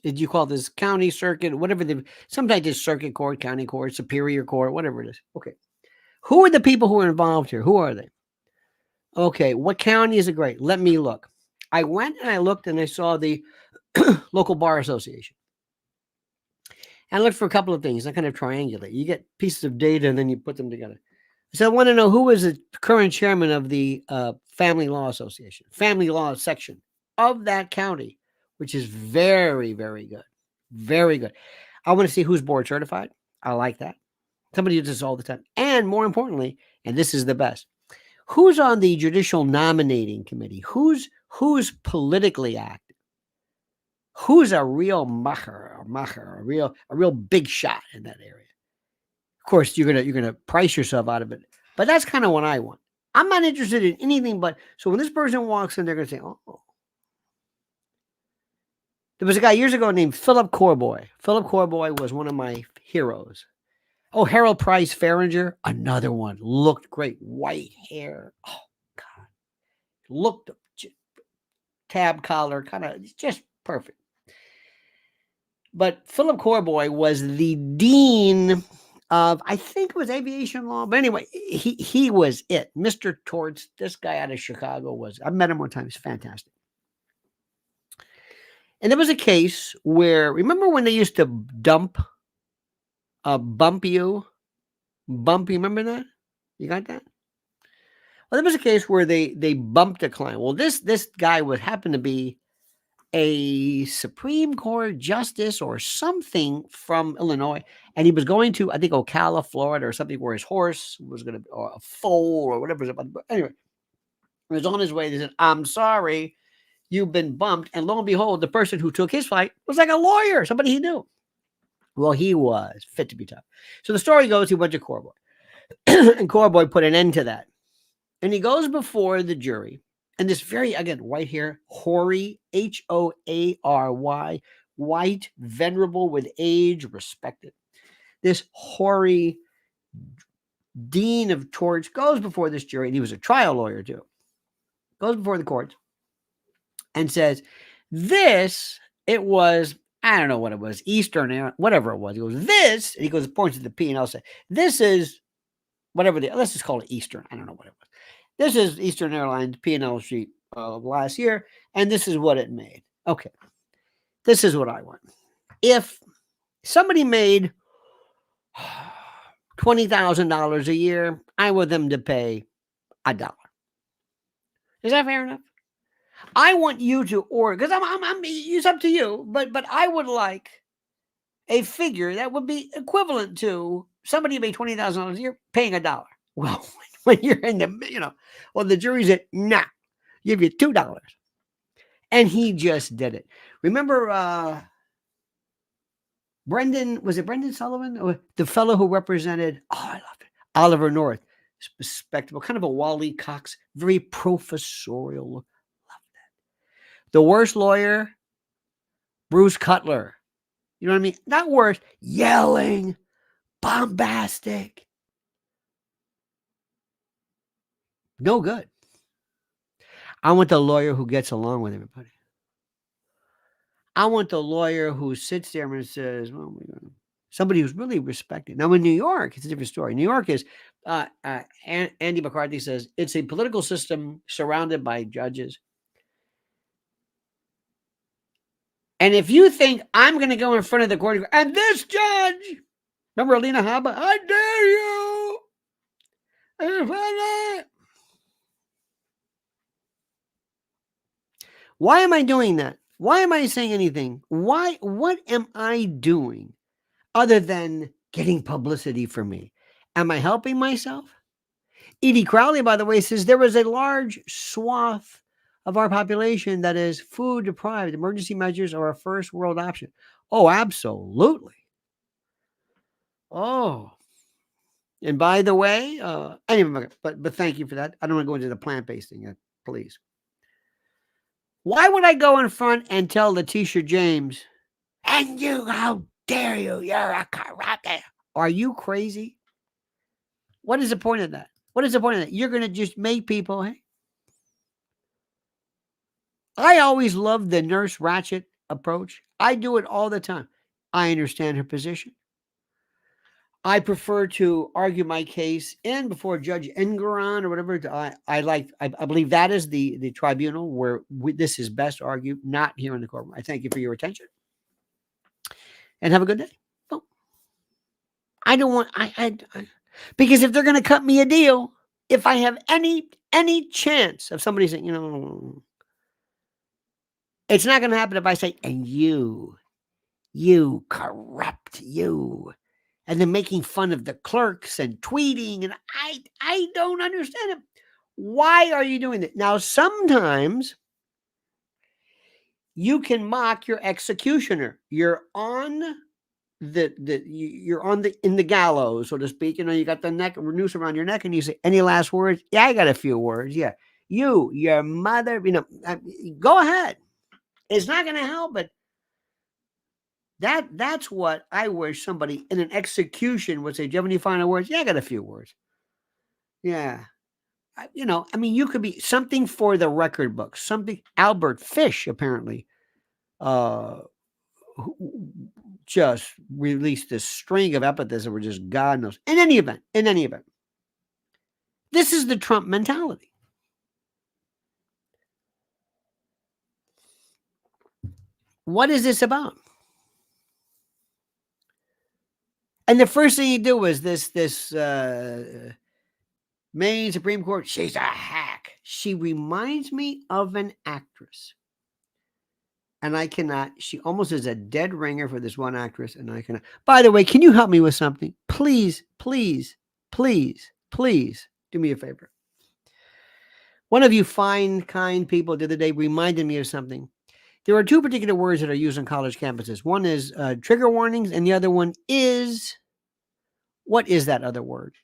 did you call this county, circuit, whatever sometimes it's circuit court, county court, superior court, whatever it is. Okay. Who are the people who are involved here? Who are they? Okay. What county is it? Great. Let me look. I went and I looked and I saw the local bar association. And I looked for a couple of things. I kind of triangulate. You get pieces of data and then you put them together. So I want to know who is the current chairman of the Family Law Association, Family Law section of that county, which is very, very good. Very good. I want to see who's board certified. I like that. Somebody does this all the time. And more importantly, and this is the best, who's on the judicial nominating committee? Who's politically active? Who's a real macher, a real big shot in that area? Of course, you're gonna price yourself out of it, but that's kind of what I want. I'm not interested in anything but. So when this person walks in, they're gonna say, "Oh, There was a guy years ago named Philip Corboy. Philip Corboy was one of my heroes. Oh, Harold Price Farringer, another one. Looked great. White hair. Oh, God. Looked tab collar, kind of just perfect. But Philip Corboy was the dean of, I think it was aviation law. But anyway, he was it. Mr. Torts, this guy out of Chicago was, I met him one time. He's fantastic. And there was a case where, remember when they used to bump you? Remember that? You got that? Well, there was a case where they bumped a client. Well, this guy would happen to be a Supreme Court justice or something from Illinois, and he was going to, I think, Ocala, Florida, or something, where his horse was going to, or a foal or whatever. But anyway, he was on his way. They said, "I'm sorry, you've been bumped." And lo and behold, the person who took his flight was like a lawyer, somebody he knew. Well, he was fit to be tough. So the story goes, he went to Corboy, and Corboy put an end to that. And he goes before the jury, and this very, again, white hair, hoary, Hoary, white, venerable with age, respected. This hoary dean of torts goes before this jury, and he was a trial lawyer too, goes before the court and says, it was, I don't know what it was, Eastern, whatever it was. He goes, this, and he goes, points to the P, and I'll say, this is whatever, let's just call it Eastern. I don't know what it was. This is Eastern Airlines P&L sheet of last year, and this is what it made. Okay, this is what I want. If somebody made $20,000 a year, I want them to pay $1. Is that fair enough? I want you to order, because it's up to you, but I would like a figure that would be equivalent to somebody who made $20,000 a year paying $1. Well, when you're in the, well, the jury said, nah, give you $2. And he just did it. Remember, was it Brendan Sullivan? Or the fellow who represented, I love it, Oliver North, respectable, kind of a Wally Cox, very professorial. Love that. The worst lawyer, Bruce Cutler. You know what I mean? Not worse, yelling, bombastic. No good. I want the lawyer who gets along with everybody. I want the lawyer who sits there and says, well, somebody who's really respected. Now, in New York, it's a different story. New York is, Andy McCarthy says, it's a political system surrounded by judges. And if you think I'm going to go in front of the court and this judge, remember Alina Habba? I dare you. Why am I doing that? Why am I saying anything? What am I doing other than getting publicity for me? Am I helping myself? Edie Crowley, by the way, says there is a large swath of our population that is food deprived. Emergency measures are a first world option. Oh, absolutely. Oh. And by the way, anyway, but thank you for that. I don't want to go into the plant-based thing, please. Why would I go in front and tell Letitia James, and you, how dare you? You're a corrupt. Are you crazy? What is the point of that? What is the point of that? You're going to just make people, hey? I always loved the Nurse Ratched approach. I do it all the time. I understand her position. I prefer to argue my case in before Judge Engeron or whatever. I believe that is the tribunal where this is best argued, not here in the courtroom. I thank you for your attention and have a good day. Oh, I don't want, because if they're going to cut me a deal, if I have any chance of somebody saying, it's not going to happen if I say, and you corrupt, you. And then making fun of the clerks and tweeting. And I don't understand it. Why are you doing that? Now, sometimes you can mock your executioner. You're on in the gallows, so to speak. You got the noose around your neck, and you say, any last words? Yeah, I got a few words. Yeah. Your mother, go ahead. It's not going to help, but That's what I wish somebody in an execution would say. Do you have any final words? Yeah, I got a few words. Yeah. I mean, you could be something for the record book. Something Albert Fish apparently uh just released this string of epithets that were just God knows. In any event, this is the Trump mentality. What is this about? And the first thing you do is this Maine Supreme Court. She's a hack. She reminds me of an actress. And I cannot, she almost is a dead ringer for this one actress, and I cannot. By the way, can you help me with something? Please, please, please, please do me a favor. One of you fine, kind people the other day reminded me of something. There are two particular words that are used on college campuses. One is trigger warnings, and the other one is, what is that other word?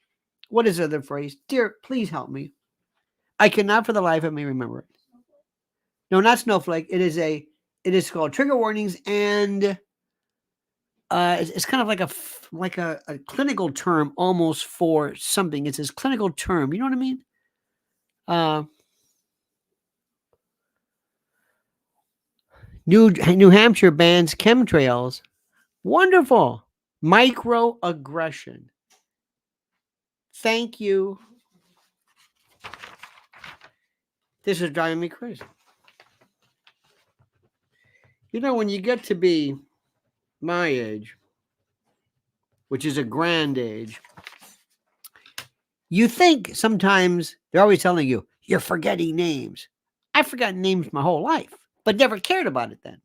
What is the other phrase? Dear, please help me. I cannot for the life of me remember it. No, not snowflake. It is called trigger warnings, and it's kind of like a clinical term almost for something. It's this clinical term. You know what I mean? New Hampshire bans chemtrails. Wonderful. Microaggression. Thank you. This is driving me crazy. You know, when you get to be my age, which is a grand age, you think sometimes they're always telling you, you're forgetting names. I've forgotten names my whole life, but never cared about it then.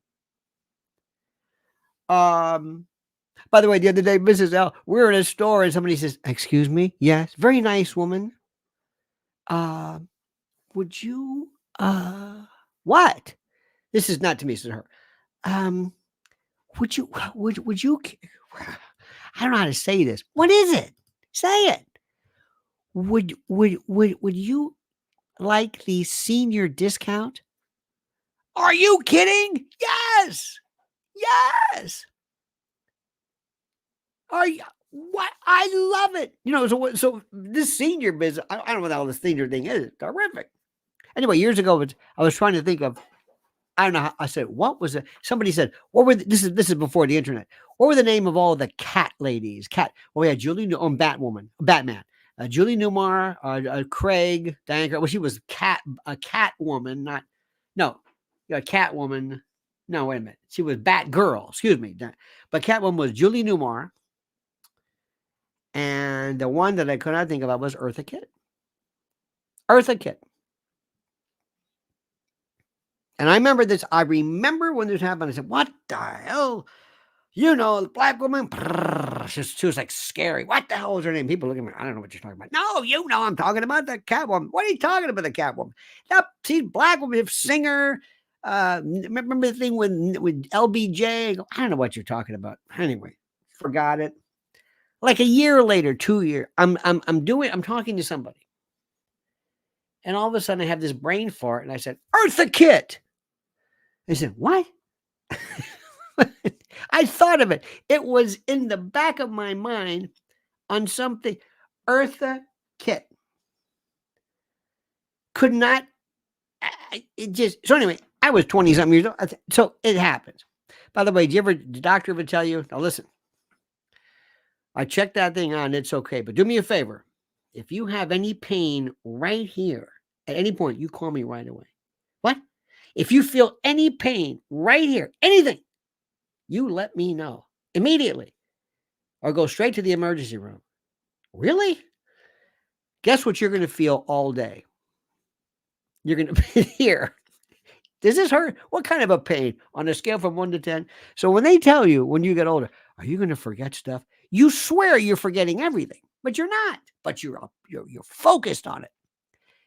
By the way, the other day, Mrs. L, we were in a store and somebody says, excuse me? Yes. Very nice woman. Would you, what? This is not to me, this is her. Would you, I don't know how to say this. What is it? Say it. Would you like the senior discount? Are you kidding? Yes. Yes. Are you, what? I love it. You know, so this senior business, I don't know what all this senior thing is. It's terrific. Anyway, years ago, I was trying to think of, I don't know how, I said, what was it? Somebody said, what were this is before the internet. What were the name of all the cat ladies? We had Julie Batman. Julie Newmar, Craig, Diane. Well, she was a cat woman, a cat woman. No, wait a minute. She was Batgirl, excuse me. But Catwoman was Julie Newmar. And the one that I could not think about was Eartha Kitt. Eartha Kitt. And I remember this. I remember when this happened. I said, what the hell? You know, the black woman. She was like scary. What the hell is her name? People look at me. I don't know what you're talking about. No, you know I'm talking about the Catwoman. What are you talking about, the Catwoman? She's black woman, singer. Remember the thing with LBJ? I don't know what you're talking about. Anyway, forgot it. Like a year later, 2 years, I'm talking to somebody. And all of a sudden I have this brain fart and I said, Eartha Kitt. They said, what? I thought of it. It was in the back of my mind on something. Eartha Kitt. Could not. So anyway, I was 20-something years old. So it happens. By the way, the doctor ever tell you, now listen, I checked that thing on, it's okay. But do me a favor. If you have any pain right here, at any point, you call me right away. What? If you feel any pain right here, anything, you let me know immediately or go straight to the emergency room. Really? Guess what you're going to feel all day? You're going to be here. Does this hurt? What kind of a pain on a scale from 1 to 10? So when they tell you when you get older, are you going to forget stuff? You swear you're forgetting everything, but you're not. But you're focused on it.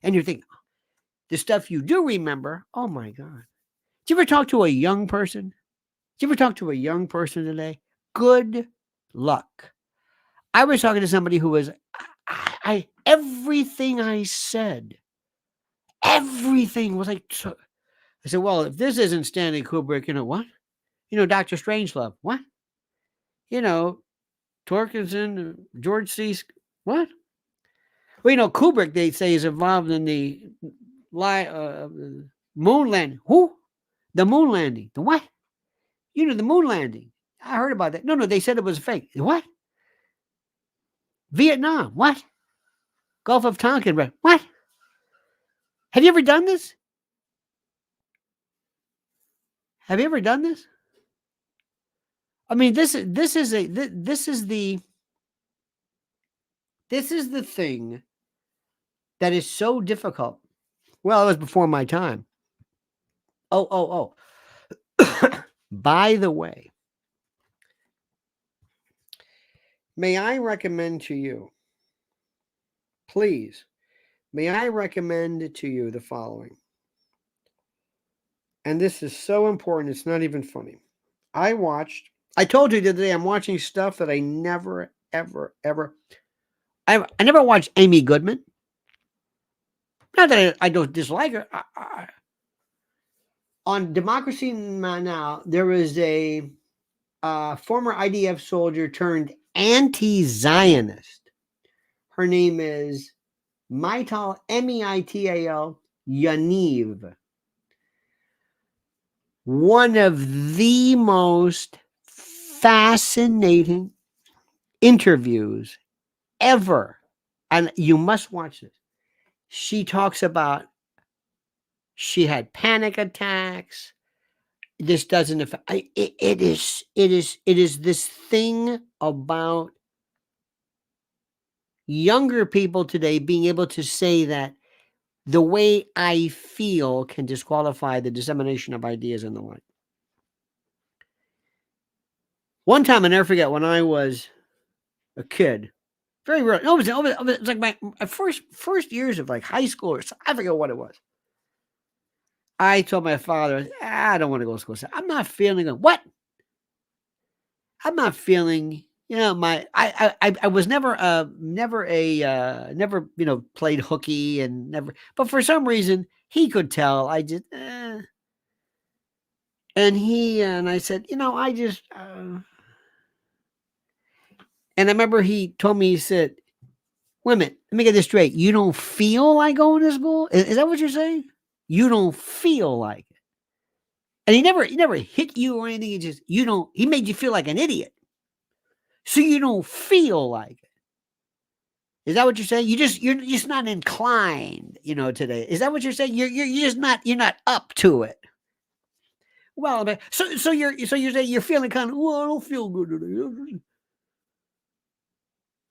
And you're thinking, the stuff you do remember, oh my God. Did you ever talk to a young person? Did you ever talk to a young person today? Good luck. I was talking to somebody who was, everything I said, everything was like, I said, well, if this isn't Stanley Kubrick, you know what? You know, Dr. Strangelove, what? you know, Torkelson, George C. What? Well, Kubrick, they say, is involved in the moon landing. Who? The moon landing. The what? The moon landing. I heard about that. No, they said it was fake. What? Vietnam. What? Gulf of Tonkin. What? Have you ever done this? Have you ever done this? I mean, this is the thing that is so difficult. Well, it was before my time. Oh. By the way, may I recommend to you, please, may I recommend to you the following? And this is so important, it's not even funny. I told you the other day, I'm watching stuff that I never, ever, ever, I never watched Amy Goodman. Not that I don't dislike her. On Democracy Now!, there was a former IDF soldier turned anti-Zionist. Her name is Meital, Meital Yaniv. One of the most fascinating interviews ever. And you must watch this. She talks about she had panic attacks. This doesn't affect. It is this thing about younger people today being able to say that the way I feel can disqualify the dissemination of ideas and the like. One time, I never forget, when I was a kid, very rarely. No, it was like my first years of like high school or something. I forget what it was. I told my father, I don't want to go to school. I'm not feeling it. What? I'm not feeling, I was never played hooky and never, but for some reason he could tell I just, and I said, I just, and I remember he told me, he said, wait a minute, let me get this straight. You don't feel like going to school? Is that what you're saying? You don't feel like it. And he never hit you or anything. He made you feel like an idiot. So you don't feel like it. Is that what you're saying? You're just not inclined, today. Is that what you're saying? You're just not, you're not up to it. Well, so you're saying you're feeling kind of, well, I don't feel good today.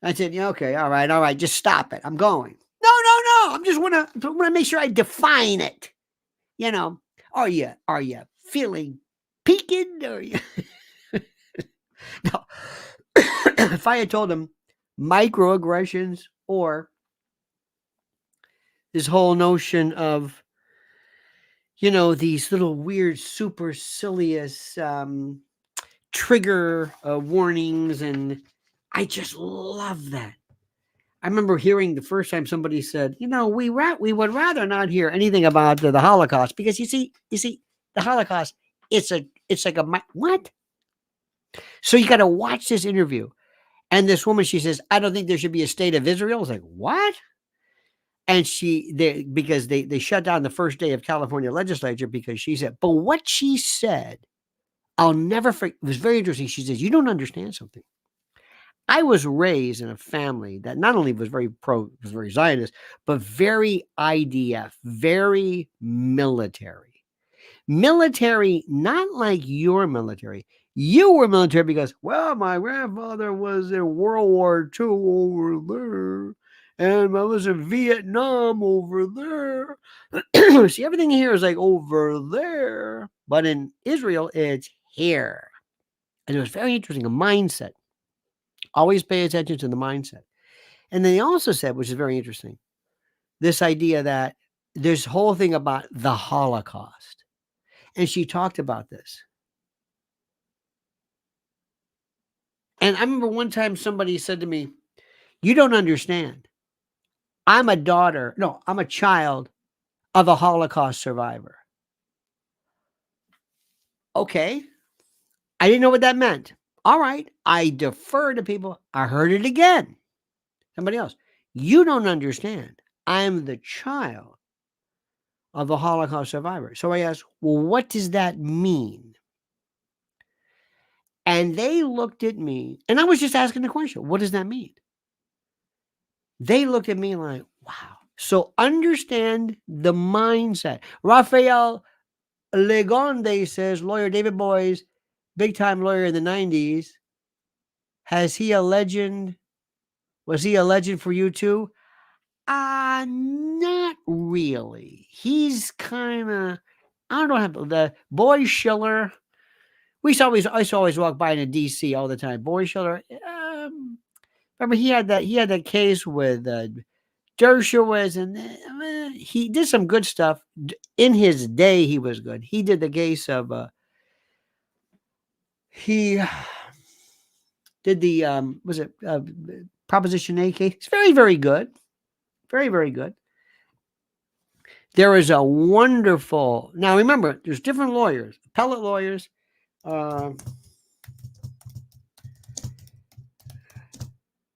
I said, yeah, okay, all right, just stop it. I'm going. No. I'm just want to make sure I define it. Are you feeling peaked or you? No. If I had told him microaggressions or this whole notion of, these little weird supercilious trigger warnings, and I just love that. I remember hearing the first time somebody said, we would rather not hear anything about the Holocaust because you see the Holocaust, it's like what? So you got to watch this interview. And this woman, she says, I don't think there should be a state of Israel. I was like, what? And because they shut down the first day of California legislature because she said, but what she said, I'll never forget. It was very interesting. She says, you don't understand something. I was raised in a family that not only was very Zionist, but very IDF, very military. Military, not like your military. You were military because, well, my grandfather was in World War II over there, and I was in Vietnam over there. See, everything here is like over there, but in Israel, it's here. And it was very interesting, a mindset. Always pay attention to the mindset. And then they also said, which is very interesting, this idea that there's a whole thing about the Holocaust. And she talked about this. And I remember one time somebody said to me, you don't understand. I'm a child of a Holocaust survivor. Okay. I didn't know what that meant. All right, I defer to people. I heard it again. Somebody else. You don't understand. I am the child of a Holocaust survivor. So I asked, well, what does that mean? And they looked at me, and I was just asking the question, what does that mean? They looked at me like, wow. So understand the mindset. Raphael Legonde says, lawyer David Boyes, big time lawyer in the 90s. Was he a legend for you too? Not really. He's kind of, I don't know, the Boy Schiller. I used to always walk by in DC all the time. Boy Schiller. Remember he had that case with Dershowitz, and he did some good stuff. In his day, he was good. He did the case of he did the was it Proposition A case? It's very, very good. Very, very good. There is a wonderful, now remember, there's different lawyers, appellate lawyers.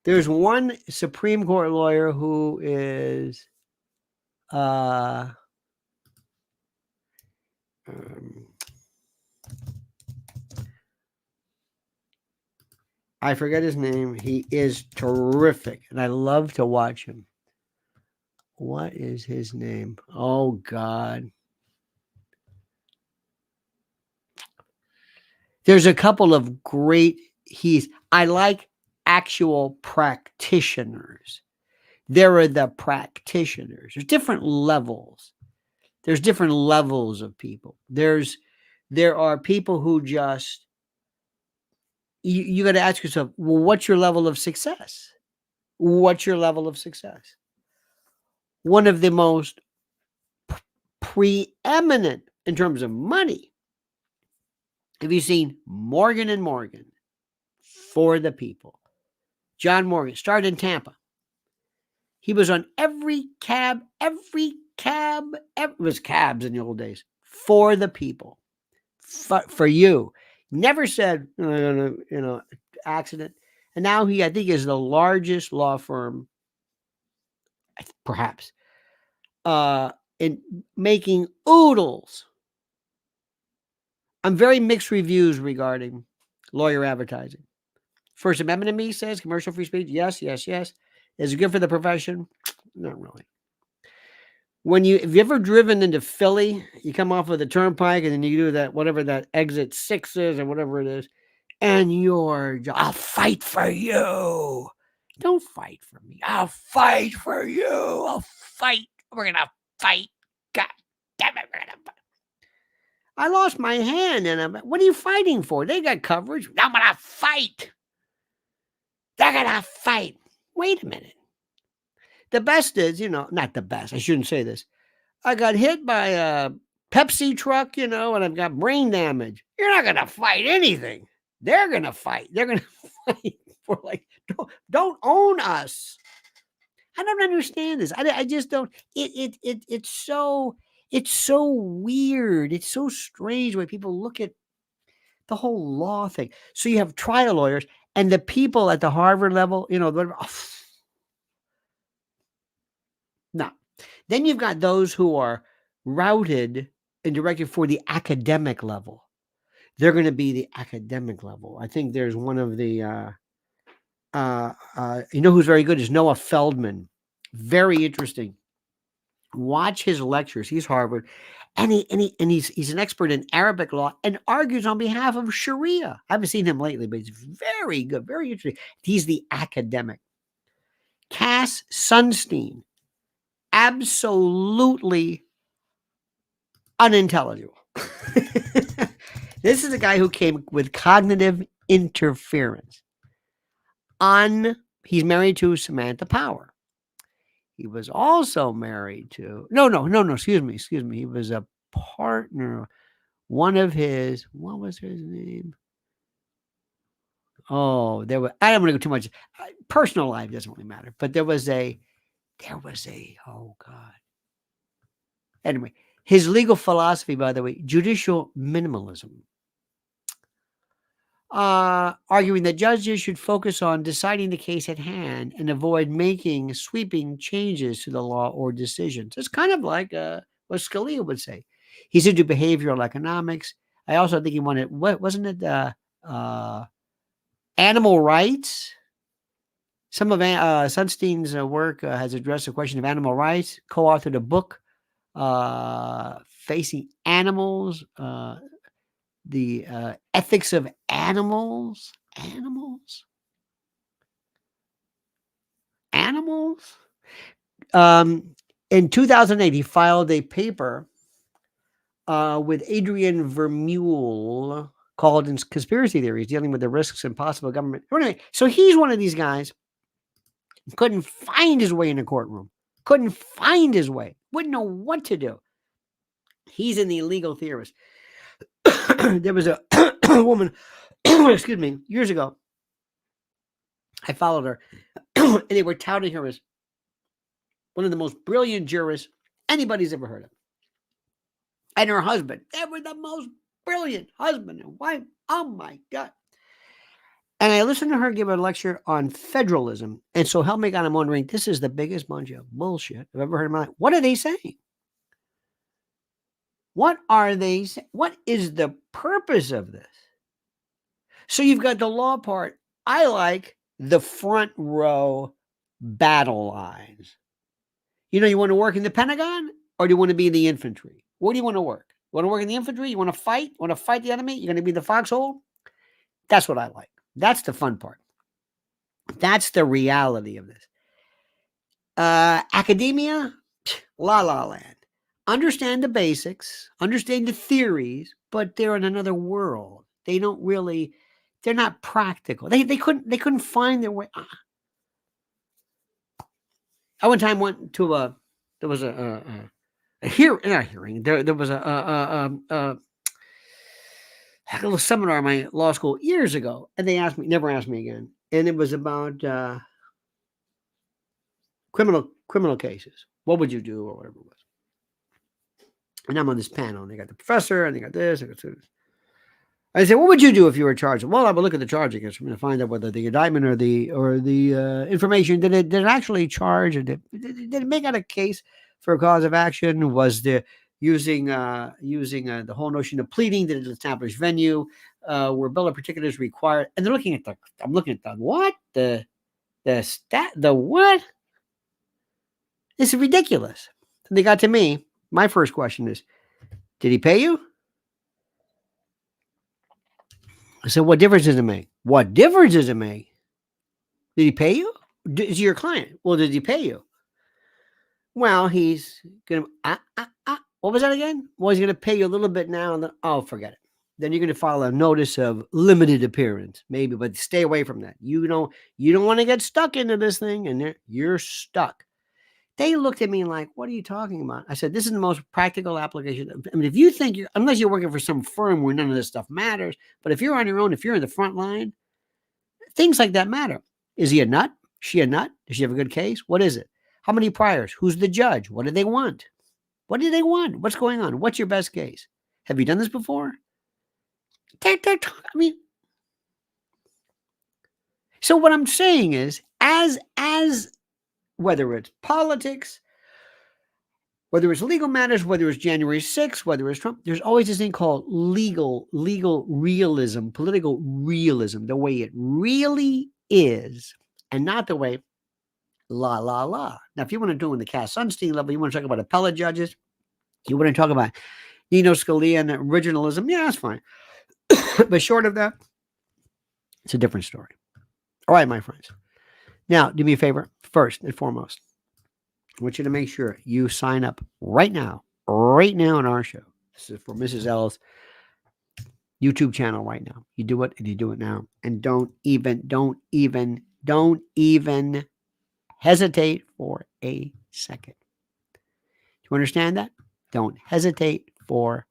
There's one Supreme Court lawyer who is I forget his name. He is terrific, and I love to watch him. What is his name? Oh, God. There's a couple of great, I like actual practitioners. There are the practitioners. There's different levels. There's different levels of people. There are people who just, you got to ask yourself, well, what's your level of success? What's your level of success? One of the most preeminent in terms of money. Have you seen Morgan and Morgan? For the people. John Morgan started in Tampa. He was on every cab. It was cabs in the old days. For the people. For you. Never said, accident. And now I think is the largest law firm, perhaps, in making oodles. I'm very mixed reviews regarding lawyer advertising. First Amendment to me says commercial free speech. Yes. Is it good for the profession? Not really. If you ever driven into Philly, you come off of the turnpike and then you do that, whatever that exit 6 is or whatever it is, and I'll fight for you. Don't fight for me. I'll fight for you. I'll fight. We're going to fight. God damn it. We're going to fight. I lost my hand, and what are you fighting for? They got coverage. I'm going to fight. They're going to fight. Wait a minute. The best is, not the best. I shouldn't say this. I got hit by a Pepsi truck, and I've got brain damage. You're not going to fight anything. They're going to fight. They're going to fight for don't own us. I don't understand this. I just don't. It's so weird. It's so strange when people look at the whole law thing. So you have trial lawyers and the people at the Harvard level, no. Then you've got those who are routed and directed for the academic level. They're going to be the academic level. I think there's one of the, who's very good is Noah Feldman. Very interesting. Watch his lectures. He's Harvard, and he's an expert in Arabic law and argues on behalf of Sharia. I haven't seen him lately, but he's very good, very interesting. He's the academic. Cass Sunstein, absolutely unintelligible. This is a guy who came with cognitive interference. He's married to Samantha Power. He was also married to no, excuse me. He was a partner. One of his, what was his name? Oh, I don't want to go too much. Personal life doesn't really matter, but there was a, oh God. Anyway, his legal philosophy, by the way, judicial minimalism. arguing that judges should focus on deciding the case at hand and avoid making sweeping changes to the law or decisions. It's kind of like what Scalia would say. He's into behavioral economics. I also think he wanted, what wasn't it, animal rights? Some of Sunstein's work has addressed the question of animal rights, co-authored a book facing animals, the ethics of animals. In 2008, he filed a paper with Adrian Vermeule called Conspiracy Theories, dealing with the risks and possible government. Anyway, so he's one of these guys, couldn't find his way in a courtroom, couldn't find his way, wouldn't know what to do. He's an illegal theorist. There was a woman, excuse me, years ago. I followed her, and they were touting her as one of the most brilliant jurists anybody's ever heard of. And her husband, they were the most brilliant husband and wife. Oh my God. And I listened to her give a lecture on federalism. And so help me God, I'm wondering, this is the biggest bunch of bullshit I've ever heard in my life. What are they saying? What are they saying? What is the purpose of this? So you've got the law part. I like the front row battle lines. You know, you want to work in the Pentagon or do you want to be in the infantry? Where do you want to work? You want to work in the infantry? You want to fight? You want to fight the enemy? You're going to be the foxhole? That's what I like. That's the fun part. That's the reality of this. Academia, la la land. Understand the basics, understand the theories, but they're in another world. They don't really, they're not practical. They couldn't find their way. I one time went to there was a hearing. There was a little seminar in my law school years ago, and they never asked me again. And it was about criminal cases. What would you do, or whatever it was. And I'm on this panel, and they got the professor, and they got this, and they got this. I said, "What would you do if you were charged?" Well, I would look at the charge against them to find out whether the indictment or the information did it actually charge, or did it make out a case for a cause of action? Was there using the whole notion of pleading? Did it establish venue? Were bill of particulars required? And they're looking at I'm looking at the what? The what? This is ridiculous. So they got to me. My first question is, did he pay you? I said, what difference does it make? What difference does it make? Did he pay you? Is he your client? Well, did he pay you? Well, he's going to, what was that again? Well, he's going to pay you a little bit now. And then, oh, forget it. Then you're going to file a notice of limited appearance, maybe, but stay away from that. You don't want to get stuck into this thing, and you're stuck. They looked at me like, what are you talking about? I said, this is the most practical application. I mean, if you think unless you're working for some firm where none of this stuff matters, but if you're on your own, if you're in the front line, things like that matter. Is he a nut? She a nut? Does she have a good case? What is it? How many priors? Who's the judge? What do they want? What do they want? What's going on? What's your best case? Have you done this before? I mean, so what I'm saying is, as whether it's politics, whether it's legal matters, whether it's January 6th, whether it's Trump, there's always this thing called legal realism, political realism, the way it really is, and not the way la, la, la. Now, if you want to do it in the Cass Sunstein level, you want to talk about appellate judges, you want to talk about Nino Scalia and originalism, yeah, that's fine. But short of that, it's a different story. All right, my friends. Now, do me a favor, first and foremost. I want you to make sure you sign up right now on our show. This is for Mrs. L's YouTube channel right now. You do it and you do it now. And don't even hesitate for a second. Do you understand that? Don't hesitate for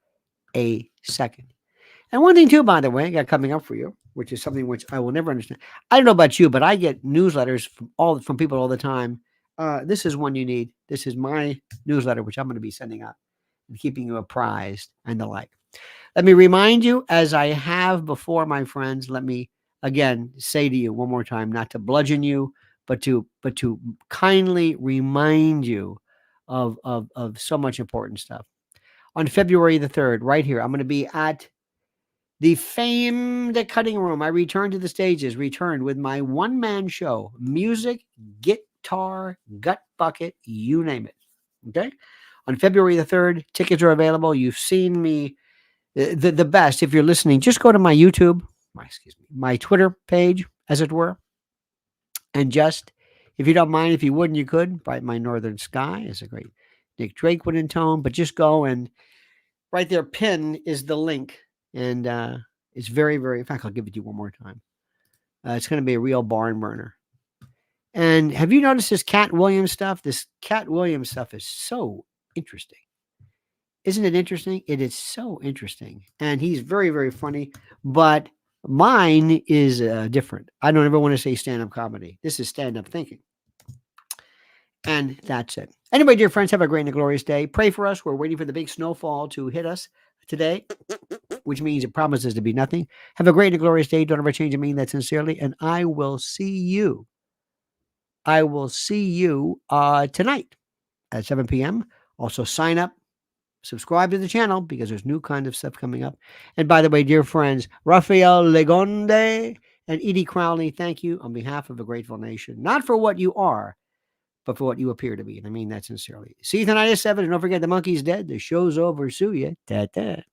a second. And one thing too, by the way, I got coming up for you, which is something which I will never understand. I don't know about you, but I get newsletters from people all the time. This is one you need. This is my newsletter, which I'm going to be sending out and keeping you apprised and the like. Let me remind you, as I have before, my friends, let me again say to you one more time, not to bludgeon you, but to kindly remind you of so much important stuff. On February the 3rd, right here, I'm going to be at the famed Cutting Room. I returned to the stages, returned with my one-man show, music, guitar, gut bucket, you name it. Okay? On February the 3rd, tickets are available. You've seen me the best. If you're listening, just go to my YouTube, my Twitter page, as it were, and just, if you don't mind, if you would and you could, Bright My Northern Sky is a great Nick Drake would intone, but just go and right there, pin is the link, and it's very, very. In fact, I'll give it to you one more time. It's going to be a real barn burner. And have you noticed this Cat Williams stuff? This Cat Williams stuff is so interesting. Isn't it interesting? It is so interesting. And he's very, very funny. But mine is different. I don't ever want to say stand-up comedy. This is stand-up thinking. And that's it. Anyway, dear friends, have a great and glorious day. Pray for us. We're waiting for the big snowfall to hit us today, which means it promises to be nothing. Have a great and glorious day. Don't ever change a mean that sincerely. And I will see you. Tonight at 7 p.m. Also sign up. Subscribe to the channel because there's new kind of stuff coming up. And by the way, dear friends, Rafael Legonde and Edie Crowley, thank you on behalf of a grateful nation. Not for what you are, but for what you appear to be. And I mean that sincerely. See you tonight at 7. And don't forget, the monkey's dead. The show's over. Sue ya. Ta-ta.